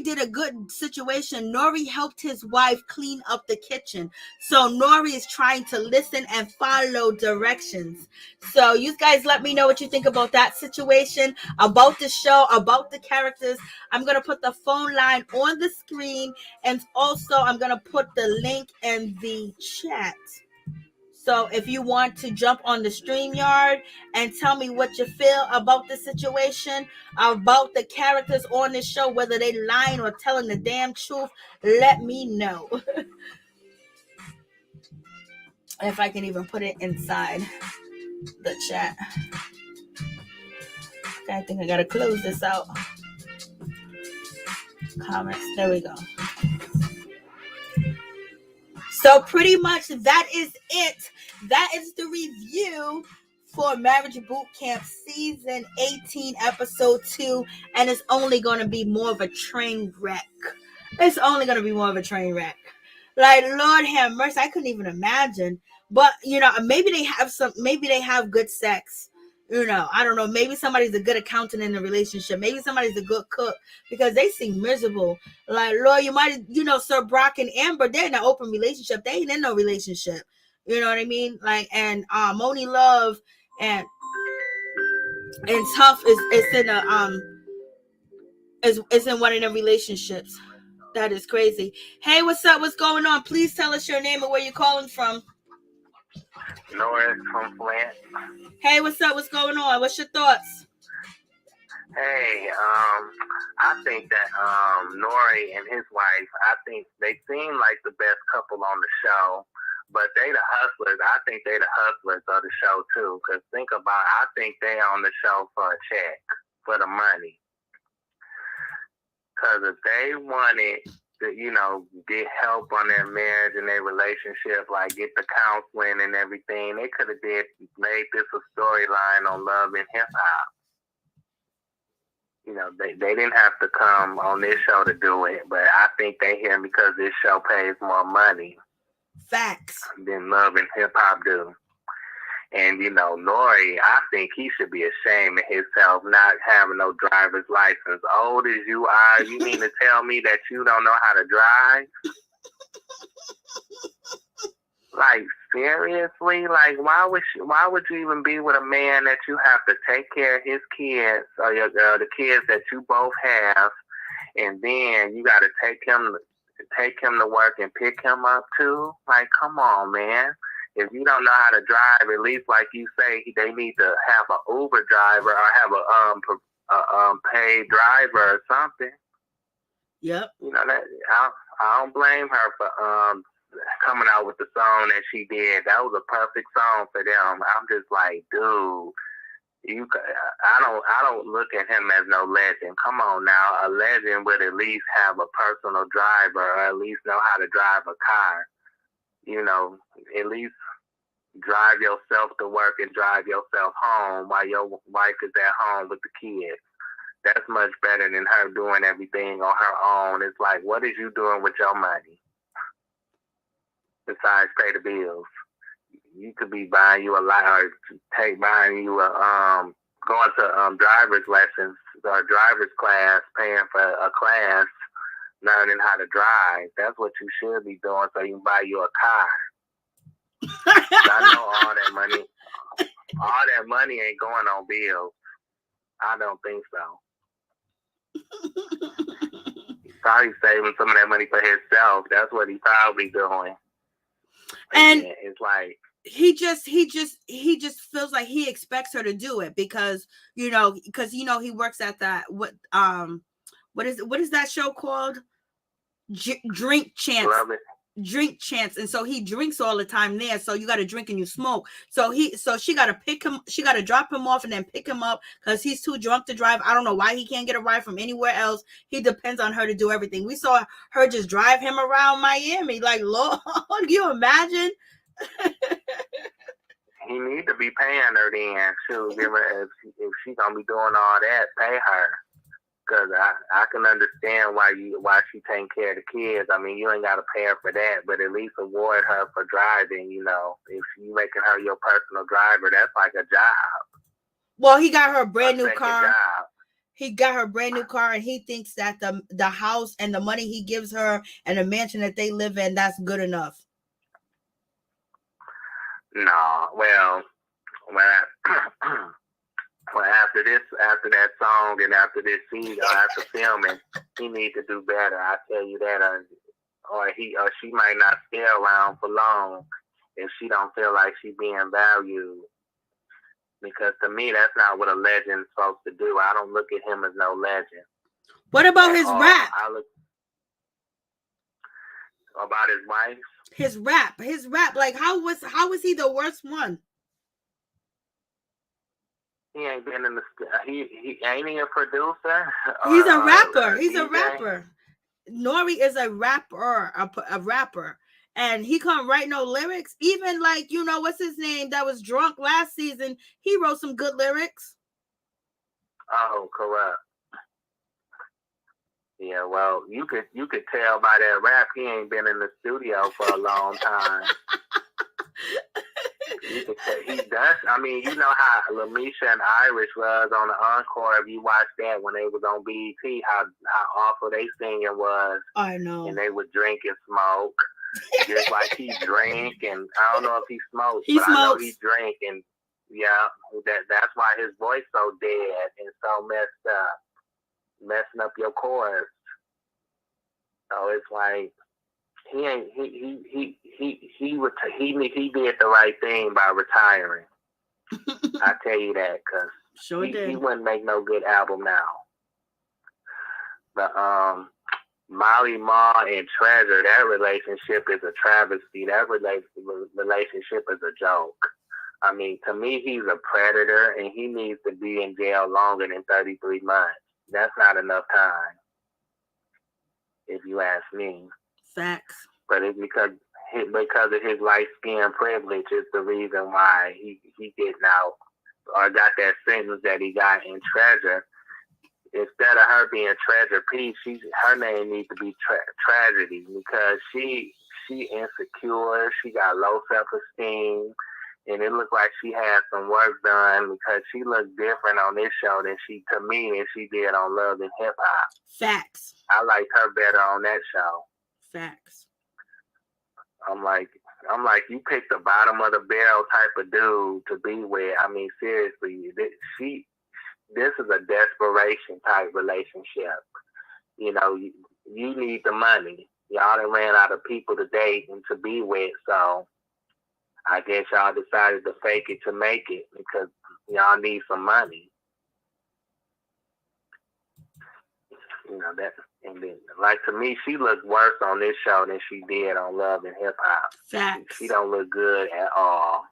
[SPEAKER 1] did a good situation. NORE helped his wife clean up the kitchen. So NORE is trying to listen and follow directions. So you guys let me know what you think about that situation, about the show, about the characters. I'm going to put the phone line on the screen, and also I'm going to put the link in the chat. So if you want to jump on the StreamYard and tell me what you feel about the situation, about the characters on this show, whether they lying or telling the damn truth, let me know. If I can even put it inside the chat. Okay, I think I gotta close this out. Comments. There we go. So pretty much that is it. That is the review for Marriage Boot Camp Season 18, Episode 2. And it's only going to be more of a train wreck. It's only going to be more of a train wreck. Like, Lord have mercy. I couldn't even imagine. But, maybe they have good sex. I don't know. Maybe somebody's a good accountant in the relationship. Maybe somebody's a good cook, because they seem miserable. Like, Lord, you might, Sir Broc and Amber, they're in an open relationship. They ain't in no relationship. You know what I mean? Like, and Moni Love and Tough is in a is in one of them relationships. That is crazy. Hey, what's up? What's going on? Please tell us your name and where you're calling from.
[SPEAKER 2] NORE from Flint.
[SPEAKER 1] Hey, what's up? What's going on? What's your thoughts?
[SPEAKER 2] Hey, I think that NORE and his wife, I think they seem like the best couple on the show, but they the hustlers. I think they the hustlers of the show too. Cause I think they on the show for a check, for the money. Cause if they wanted to, get help on their marriage and their relationship, like get the counseling and everything, they could have made this a storyline on Love and Hip Hop. They didn't have to come on this show to do it, but I think they here because this show pays more money.
[SPEAKER 1] Facts.
[SPEAKER 2] Than Love and Hip Hop do. And, NORE, I think he should be ashamed of himself not having no driver's license. Old as you are, you mean to tell me that you don't know how to drive? Like, seriously? Like, why would you even be with a man that you have to take care of his kids, or the kids that you both have, and then you got to take him to work and pick him up too? Like, come on, man. If you don't know how to drive, at least like you say, they need to have an Uber driver or have a paid driver or something.
[SPEAKER 1] Yep.
[SPEAKER 2] That I don't blame her for coming out with the song that she did. That was a perfect song for them. I'm just like, dude, I don't look at him as no legend. Come on now, a legend would at least have a personal driver, or at least know how to drive a car. At least drive yourself to work and drive yourself home while your wife is at home with the kids. That's much better than her doing everything on her own. It's like, what is you doing with your money besides pay the bills? You could be buying you a lot, or buying you going to driver's lessons or driver's class, paying for a class, learning how to drive. That's what you should be doing, so you can buy you a car. I know all that money ain't going on bills. I don't think so. He's probably saving some of that money for himself. That's what he's probably doing.
[SPEAKER 1] And
[SPEAKER 2] it's like
[SPEAKER 1] he just feels like he expects her to do it because he works at that what is that show called? Drink Chance, and so he drinks all the time there. So you got to drink and you smoke. So she got to drop him off and then pick him up because he's too drunk to drive. I don't know why he can't get a ride from anywhere else. He depends on her to do everything. We saw her just drive him around Miami. Like, Lord, can you imagine?
[SPEAKER 2] He need to be paying her then. Shoot, give her, if she gonna be doing all that, pay her. Cause I can understand why she taking care of the kids. I mean, you ain't gotta pay her for that, but at least award her for driving. If you making her your personal driver, that's like a job.
[SPEAKER 1] Well, he got her a brand new car. He got her a brand new car, and he thinks that the house and the money he gives her and the mansion that they live in, that's good enough.
[SPEAKER 2] No, well, after that song and after this scene, after filming, he need to do better. I tell you that, or she might not stay around for long. if she don't feel like she being valued. Because to me, that's not what a legend's supposed to do. I don't look at him as no legend.
[SPEAKER 1] What about his rap?
[SPEAKER 2] I look about his wife.
[SPEAKER 1] His rap. Like how was he the worst one?
[SPEAKER 2] He ain't been in the. He ain't he a producer?
[SPEAKER 1] He's a rapper. He's a rapper. NORE is a rapper, a rapper, and he can't write no lyrics. Even like what's his name that was drunk last season. He wrote some good lyrics.
[SPEAKER 2] Oh, correct. Yeah, well, you could tell by that rap he ain't been in the studio for a long time. You could tell he does. I mean, you know how Lamisha and Irish was on the Encore. If you watched that when they was on BET, how awful they singing was.
[SPEAKER 1] I know.
[SPEAKER 2] And they would drink and smoke, just like he drank. And I don't know if he smoked,
[SPEAKER 1] but
[SPEAKER 2] smokes. I know he drank. And yeah, that's why his voice so dead and so messed up. Messing up your chords. So it's like he did the right thing by retiring. I tell you that because he wouldn't make no good album now. But Molly Ma and Treasure, that relationship is a travesty. That relationship is a joke. I mean, to me, he's a predator and he needs to be in jail longer than 33 months. That's not enough time, if you ask me.
[SPEAKER 1] Facts.
[SPEAKER 2] But it's because of his light skin privilege is the reason why he getting out or got that sentence that he got in Treasure. Instead of her being Treasure P, her name needs to be Tragedy because she insecure. She got low self-esteem. And it looked like she had some work done because she looked different on this show than she did on Love and Hip Hop.
[SPEAKER 1] Facts.
[SPEAKER 2] I liked her better on that show. Facts. I'm like, you picked the bottom of the barrel type of dude to be with. I mean, seriously, this is a desperation type relationship. You need the money. Y'all done ran out of people to date and to be with, so I guess y'all decided to fake it to make it because y'all need some money. That, and then, like, to me, she looked worse on this show than she did on Love and Hip Hop.
[SPEAKER 1] Facts.
[SPEAKER 2] She don't look good at all.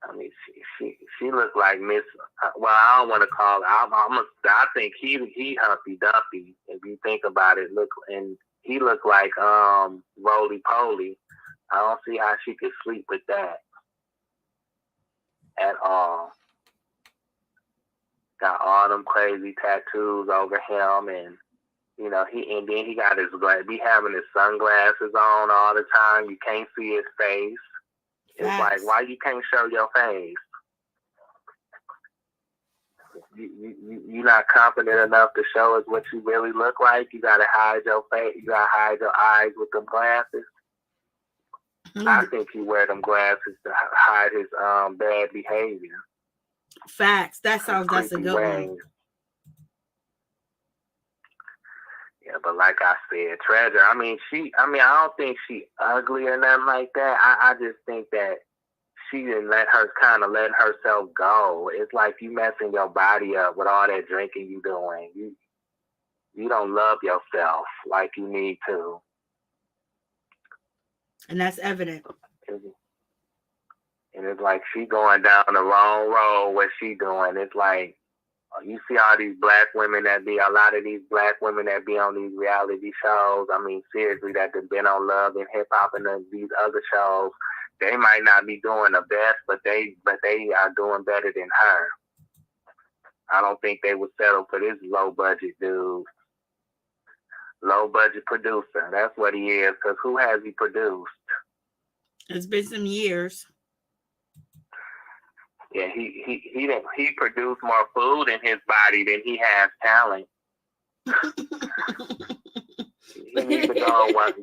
[SPEAKER 2] I mean, she looked like Miss. Well, I don't want to call her. I think he Humpty Dumpty. If you think about it, and he looked like Roly Poly. I don't see how she could sleep with that at all. Got all them crazy tattoos over him, and then he got be having his sunglasses on all the time. You can't see his face. It's like, why you can't show your face? You're not confident enough to show us what you really look like. You gotta hide your face. You gotta hide your eyes with them glasses. I think he wear them glasses to hide his bad behavior.
[SPEAKER 1] Facts. That's a good one.
[SPEAKER 2] Yeah, but like I said, Treasure. I don't think she ugly or nothing like that. I just think that she didn't let herself go. It's like you messing your body up with all that drinking you doing. You don't love yourself like you need to.
[SPEAKER 1] And that's evident.
[SPEAKER 2] And it's like she going down the wrong road. What she doing? It's like you see all these black women a lot of these black women that be on these reality shows. I mean, seriously, that have been on Love and Hip Hop and these other shows. They might not be doing the best, but they are doing better than her. I don't think they would settle for this low budget dude. Low budget producer. That's what he is. Because who has he produced?
[SPEAKER 1] It's been some years.
[SPEAKER 2] Yeah, he produced more food in his body than he has talent. He needs to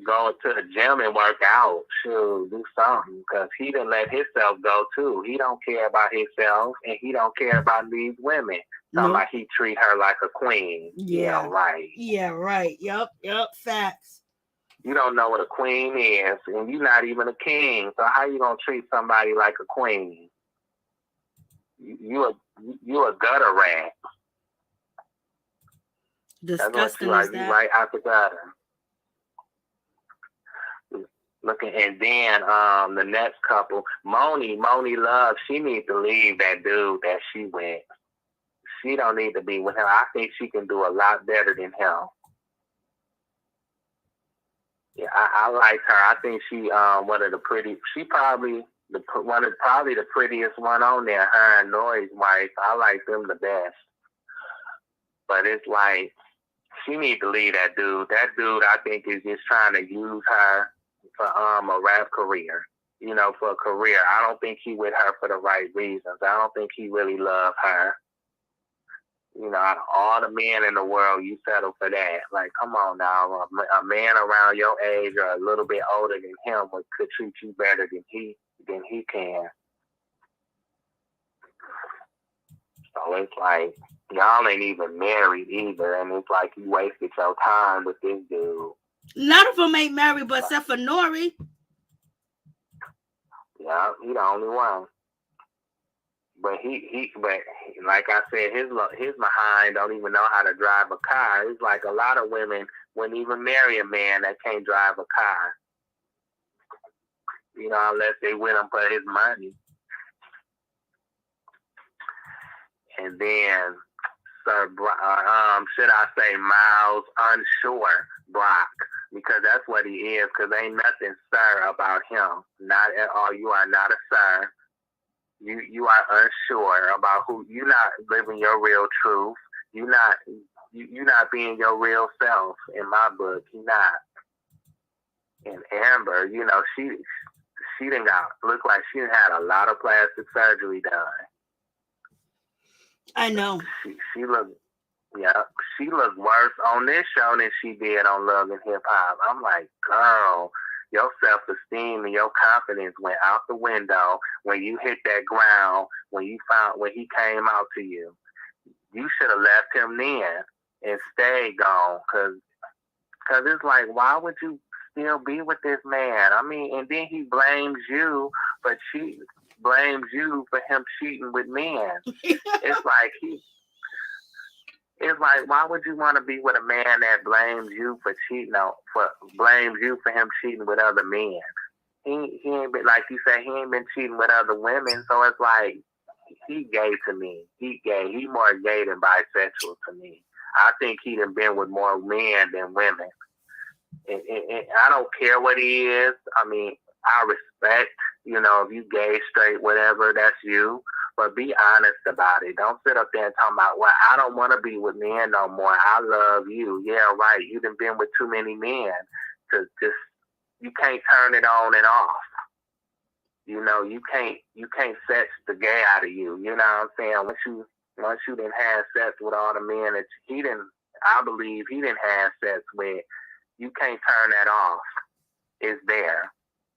[SPEAKER 2] go to the gym and work out. Shoot, do something because he didn't let himself go too. He don't care about himself and he don't care about these women. Like he treat her like a queen.
[SPEAKER 1] Yeah,
[SPEAKER 2] right.
[SPEAKER 1] Yeah, right. Yep. Facts.
[SPEAKER 2] You don't know what a queen is, and you're not even a king. So how you gonna treat somebody like a queen? You a gutter rat.
[SPEAKER 1] Disgusting
[SPEAKER 2] That's what you are.
[SPEAKER 1] is
[SPEAKER 2] You
[SPEAKER 1] that?
[SPEAKER 2] right out the gutter. Looking, and then the next couple, Monie Love, she needs to leave that dude that she with. She don't need to be with him. I think she can do a lot better than him. Yeah, I like her. I think she one of the pretty. She probably the prettiest one on there. Her and Nore's wife. I like them the best. But it's like she needs to leave that dude. That dude, I think, is just trying to use her for a rap career. You know, for a career. I don't think he with her for the right reasons. I don't think he really loves her. You know, out of all the men in the world, you settle for that. Like, come on now, a man around your age or a little bit older than him could treat you better than he can. So it's like y'all ain't even married either, and it's like you wasted your time with this dude.
[SPEAKER 1] None of them ain't married, but except for NORE.
[SPEAKER 2] Yeah, he the only one. But but like I said, his behind don't even know how to drive a car. It's like a lot of women wouldn't even marry a man that can't drive a car. You know, unless they with him for his money. And then, should I say Miles Unsure Broc? Because that's what he is. Because ain't nothing sir about him. Not at all. You are not a sir. You are unsure about who. You're not living your real truth. You're not being your real self. In my book, you're not. And Amber, you know, she didn't look like she had a lot of plastic surgery done.
[SPEAKER 1] I know.
[SPEAKER 2] She looked worse on this show than she did on Love and Hip Hop. I'm like, girl, your self-esteem and your confidence went out the window when you hit that ground, when he came out to you. You should have left him then and stayed gone. Cause it's like, why would you still be with this man? I mean, and then he blames you for cheating. Blames you for him cheating with men. It's like why would you want to be with a man that blames you for cheating blames you for him cheating with other men? He ain't been, like you say, he ain't been cheating with other women, so it's like he gay to me. He gay. He more gay than bisexual to me. I think he done been with more men than women. And I don't care what he is. I mean, I respect, you know, if you gay, straight, whatever, that's you. But be honest about it. Don't sit up there and talk about, well, I don't want to be with men no more. I love you. Yeah, right. You done been with too many men to just, you can't turn it on and off. You know, you can't sex the gay out of you. You know what I'm saying? Once you didn't have sex with all the men that I believe he didn't have sex with, you can't turn that off. It's there.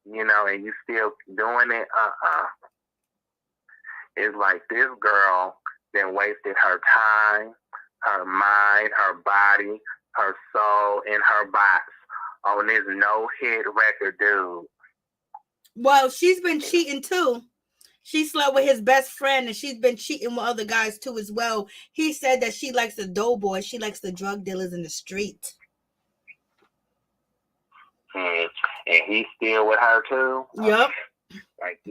[SPEAKER 2] You know, and you still doing it, It's like this girl then wasted her time, her mind, her body, her soul, and her box on this no-hit record dude.
[SPEAKER 1] Well, she's been cheating too. She slept with his best friend, and she's been cheating with other guys too as well. He said that she likes the doughboy. She likes the drug dealers in the street.
[SPEAKER 2] And he's still with her too?
[SPEAKER 1] Yep.
[SPEAKER 2] Like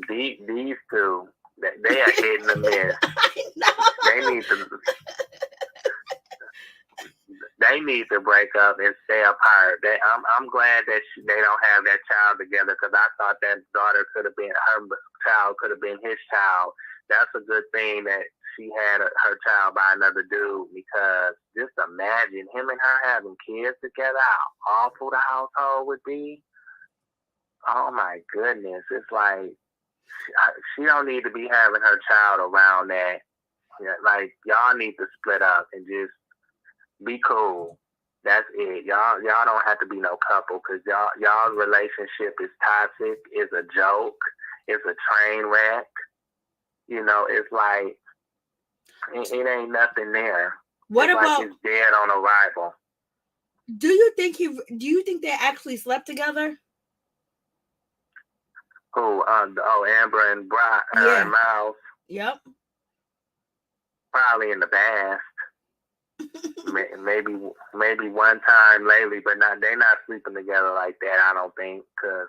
[SPEAKER 2] these two, they are hitting the miss. They need to break up and stay apart. I'm glad that they don't have that child together, because I thought that daughter could have been her child, could have been his child. That's a good thing that she had her child by another dude, because just imagine him and her having kids together, how awful the household would be. Oh my goodness. It's like she don't need to be having her child around that. Like, y'all need to split up and just be cool. That's it. Y'all don't have to be no couple, because y'all's relationship is toxic, is a joke, it's a train wreck. You know, it's like it ain't nothing there. It's dead on arrival.
[SPEAKER 1] Do you think they actually slept together?
[SPEAKER 2] Who? Amber and Broc and
[SPEAKER 1] Yeah.
[SPEAKER 2] Miles.
[SPEAKER 1] Yep.
[SPEAKER 2] Probably in the past. maybe one time lately, but they're not sleeping together like that. I don't think, because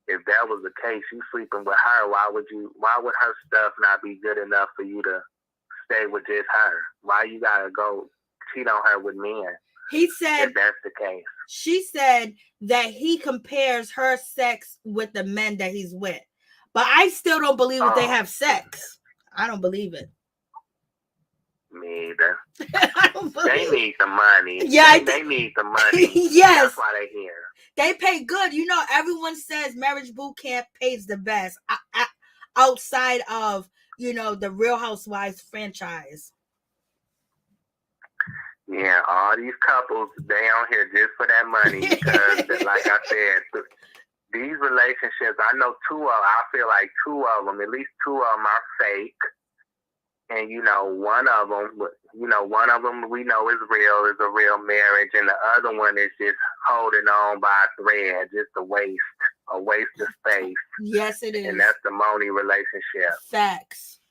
[SPEAKER 2] if that was the case, you sleeping with her, why would her stuff not be good enough for you to stay with just her? Why you gotta go cheat on her with men?
[SPEAKER 1] He said,
[SPEAKER 2] if that's the case.
[SPEAKER 1] She said that he compares her sex with the men that he's with, but I still don't believe that they have sex. I don't believe it.
[SPEAKER 2] Me either.
[SPEAKER 1] I don't believe
[SPEAKER 2] they need the money.
[SPEAKER 1] Yeah,
[SPEAKER 2] they need the money.
[SPEAKER 1] Yes,
[SPEAKER 2] that's why they're here.
[SPEAKER 1] They pay good. You know, everyone says Marriage Boot Camp pays the best outside of, you know, the Real Housewives franchise.
[SPEAKER 2] Yeah, all these couples, they on here just for that money because, like I said, these relationships, I know I feel like at least two of them are fake. And, one of them we know is real, is a real marriage. And the other one is just holding on by a thread, just a waste of space.
[SPEAKER 1] Yes, it is.
[SPEAKER 2] And that's the Monie relationship.
[SPEAKER 1] Facts.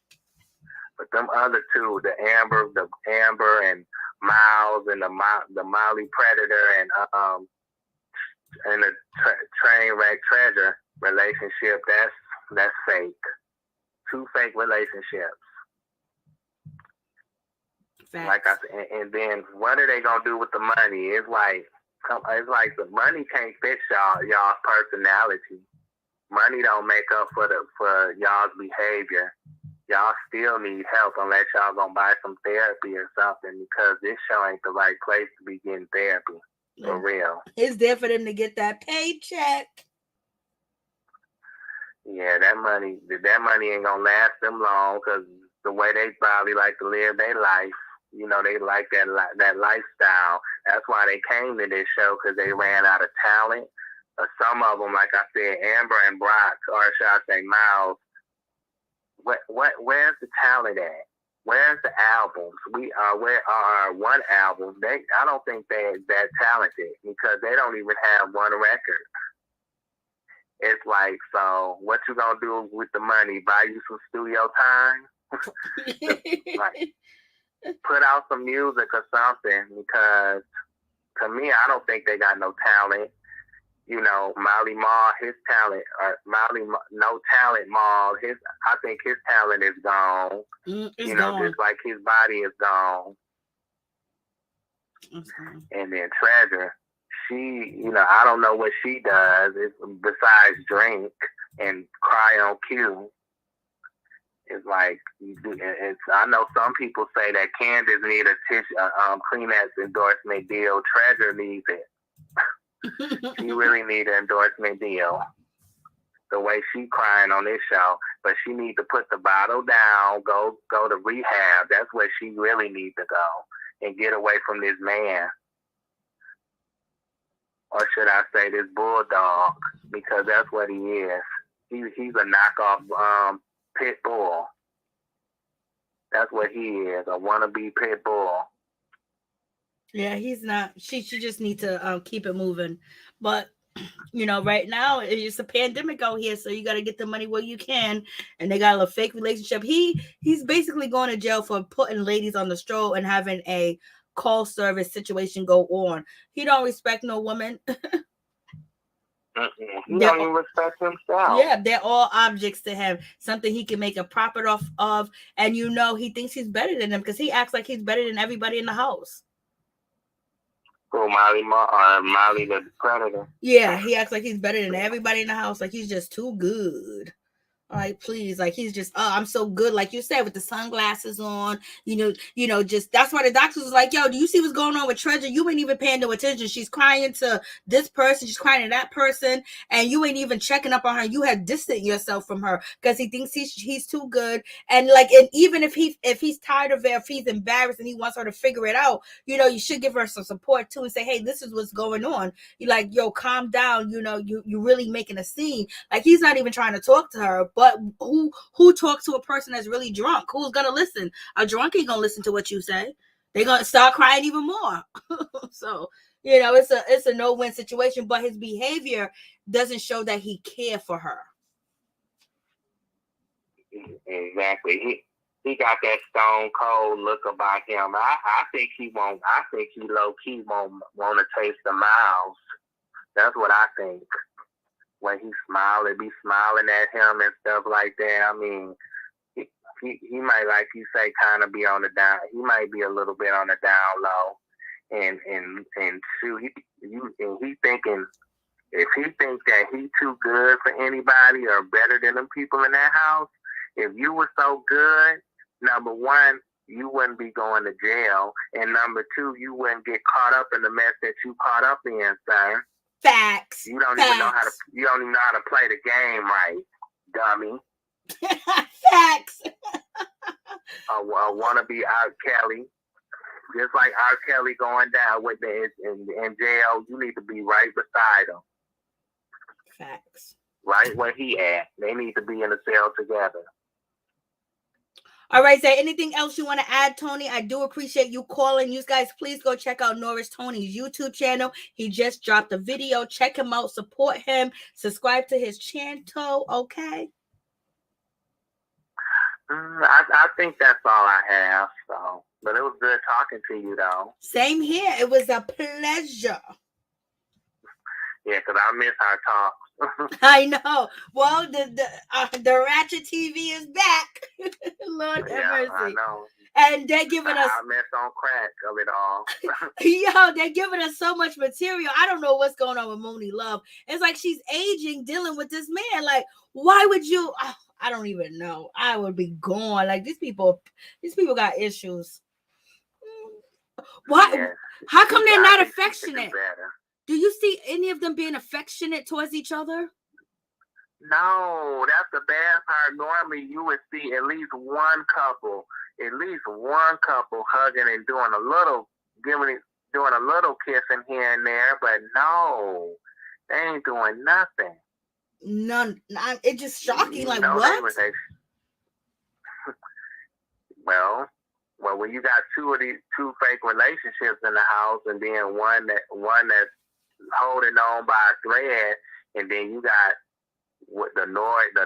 [SPEAKER 2] But them other two, the Amber and Miles and the Molly Predator and the train wreck treasure relationship, that's fake. Two fake relationships. Facts. Like I said, and then what are they gonna do with the money? It's like the money can't fit y'all's personality. Money don't make up for y'all's behavior. Y'all still need help unless y'all gonna buy some therapy or something, because this show ain't the right place to be getting therapy. For real.
[SPEAKER 1] It's there for them to get that paycheck.
[SPEAKER 2] Yeah, that money ain't gonna last them long, because the way they probably like to live their life, they like that lifestyle. That's why they came to this show, because they ran out of talent. Some of them, like I said, Amber and Broc, or should I say Miles, where's the talent at? Where's the albums? Where are one album? I don't think they're that talented, because they don't even have one record. It's like, so what you gonna do with the money? Buy you some studio time? Like, put out some music or something, because to me, I don't think they got no talent. Molly Mall, his talent, or no talent Mall, I think his talent is gone.
[SPEAKER 1] It's gone.
[SPEAKER 2] Just like his body is gone. And then Treasure, she, I don't know what she does besides drink and cry on cue. It's like, I know some people say that Candace need a Kleenex endorsement deal. Treasure needs it. She really need an endorsement deal. The way she crying on this show, but she need to put the bottle down, go to rehab. That's where she really needs to go, and get away from this man. Or should I say this bulldog, because that's what he is. He's a knockoff pit bull. That's what he is, a wannabe pit bull.
[SPEAKER 1] Yeah, he's not. She just needs to keep it moving. But right now it's a pandemic out here, so you got to get the money where you can. And they got a fake relationship. He's basically going to jail for putting ladies on the stroll and having a call service situation go on. He don't respect no woman.
[SPEAKER 2] He don't even respect himself.
[SPEAKER 1] Yeah, they're all objects to him. Something he can make a profit off of. And he thinks he's better than them, because he acts like he's better than everybody in the house.
[SPEAKER 2] Molly the Predator.
[SPEAKER 1] Yeah, he acts like he's better than everybody in the house. Like he's just too good. Like, please, like he's just, I'm so good, like you said, with the sunglasses on, just that's why the doctors was like, yo, do you see what's going on with Treasure? You ain't even paying no attention. She's crying to this person, she's crying to that person, and you ain't even checking up on her. You have distanced yourself from her because he thinks he's too good. And even if he's tired of it, if he's embarrassed and he wants her to figure it out, you should give her some support too, and say, hey, this is what's going on. You like, yo, calm down. You really making a scene. Like, he's not even trying to talk to her. But who talks to a person that's really drunk? Who's gonna listen? A drunk ain't gonna listen to what you say. They're gonna start crying even more. So, You know, it's a no-win situation, but his behavior doesn't show that he cared for her.
[SPEAKER 2] Exactly. He got that stone cold look about him. I think he won't. I think he low key won't want to taste the miles. That's what I think. When he be smiling at him and stuff like that. I mean, he might, like you say, kind of be on the down. He might be a little bit on the down low, and shoot, he thinking, if he thinks that he too good for anybody or better than them people in that house, if you were so good, number one, you wouldn't be going to jail, and number two, you wouldn't get caught up in the mess that you caught up in, son.
[SPEAKER 1] Facts.
[SPEAKER 2] You don't even know how to play the game right, dummy.
[SPEAKER 1] Facts.
[SPEAKER 2] I want to be R. Kelly. Just like R. Kelly going down with in jail, you need to be right beside him.
[SPEAKER 1] Facts.
[SPEAKER 2] Right where he at. They need to be in a cell together.
[SPEAKER 1] All right, is there anything else you want to add, Tony? I do appreciate you calling. You guys, please go check out Norris Tony's YouTube channel. He just dropped a video. Check him out. Support him. Subscribe to his channel, okay?
[SPEAKER 2] I think that's all I have. So, but it was good talking to you, though.
[SPEAKER 1] Same here. It was a pleasure.
[SPEAKER 2] Yeah, because I miss our talk.
[SPEAKER 1] I know. Well, the Ratchet TV is back. Lord have mercy.
[SPEAKER 2] I know.
[SPEAKER 1] And they're giving us.
[SPEAKER 2] I mess on crack of it all.
[SPEAKER 1] Yo, they're giving us so much material. I don't know what's going on with Monie Love. It's like she's aging, dealing with this man. Like, why would you? Oh, I don't even know. I would be gone. Like these people got issues. Why? Yeah, how come they're not affectionate? Do you see any of them being affectionate towards each other?
[SPEAKER 2] No, that's the bad part. Normally, you would see at least one couple hugging and doing a little kissing here and there. But no, they ain't doing nothing.
[SPEAKER 1] None. It's just shocking. Like what?
[SPEAKER 2] Well, when you got two fake relationships in the house, and then one that's holding on by a thread, and then you got with the NORE and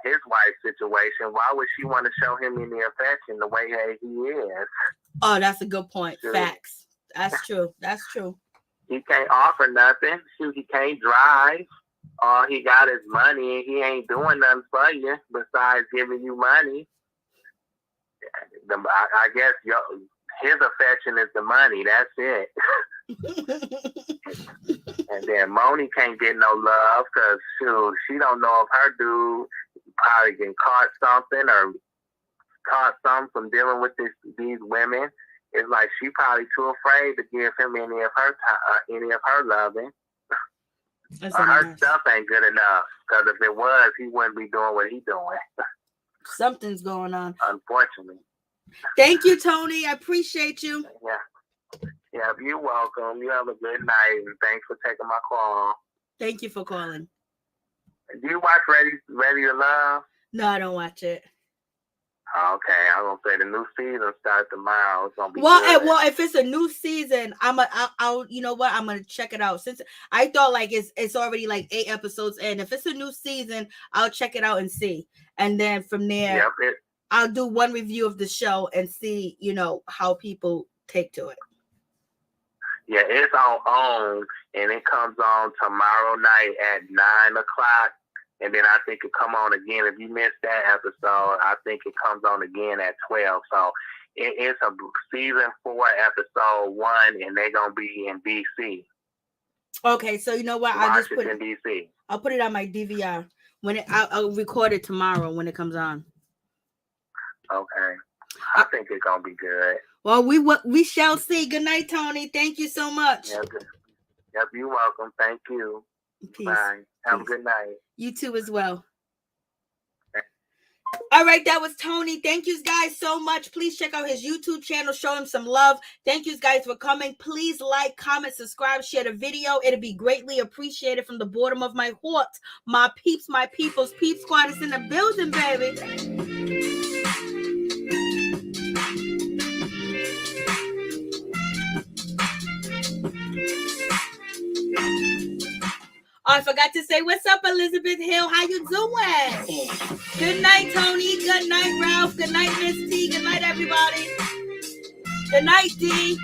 [SPEAKER 2] his wife's situation. Why would she want to show him any affection the way he is? Oh,
[SPEAKER 1] that's a good point. True. Facts. That's true.
[SPEAKER 2] He can't offer nothing. He can't drive. All he got is money, and he ain't doing nothing for you besides giving you money. I guess his affection is the money. That's it. And then Monie can't get no love because she don't know if her dude probably getting caught something from dealing with these women. It's like she probably too afraid to give him any of her loving. Her stuff ain't good enough, because if it was, he wouldn't be doing what he's doing.
[SPEAKER 1] Something's going on,
[SPEAKER 2] unfortunately.
[SPEAKER 1] Thank you, Tony. I appreciate you.
[SPEAKER 2] Yeah, you're welcome. You have a good night, and thanks for taking my call.
[SPEAKER 1] Thank you for calling.
[SPEAKER 2] Do you watch Ready to Love?
[SPEAKER 1] No, I don't watch it.
[SPEAKER 2] Okay, I'm gonna say the new season starts tomorrow. It's gonna be
[SPEAKER 1] good. Well, if it's a new season, I'll you know what? I'm gonna check it out. Since I thought like it's already like 8 episodes in. If it's a new season, I'll check it out and see, and then from there, I'll do one review of the show and see, how people take to it.
[SPEAKER 2] Yeah, it's on, and it comes on tomorrow night at 9:00. And then I think it come on again. If you missed that episode, I think it comes on again at 12. So it's a season 4, episode 1, and they're gonna be in DC.
[SPEAKER 1] Okay, so you know what? I'll just put it
[SPEAKER 2] in DC.
[SPEAKER 1] I'll put it on my DVR I'll record it tomorrow when it comes on.
[SPEAKER 2] Okay, I think it's gonna be good.
[SPEAKER 1] Well, we shall see. Good night, Tony. Thank you so much.
[SPEAKER 2] Yep, you're welcome. Thank you.
[SPEAKER 1] Peace.
[SPEAKER 2] Bye. Have a good night.
[SPEAKER 1] You too as well. All right, that was Tony. Thank you guys so much. Please check out his YouTube channel. Show him some love. Thank you guys for coming. Please like, comment, subscribe, share the video. It'll be greatly appreciated from the bottom of my heart. My peeps, my peoples. Peep Squad is in the building, baby. Oh, I forgot to say, what's up, Elizabeth Hill? How you doing? Good night, Tony. Good night, Ralph. Good night, Miss T. Good night, everybody. Good night, D.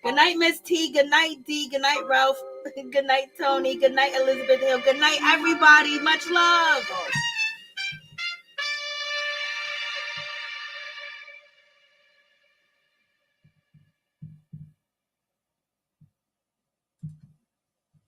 [SPEAKER 1] Good night, Miss T. Good night, D. Good night, Ralph. Good night, Tony. Good night, Elizabeth Hill. Good night, everybody. Much love.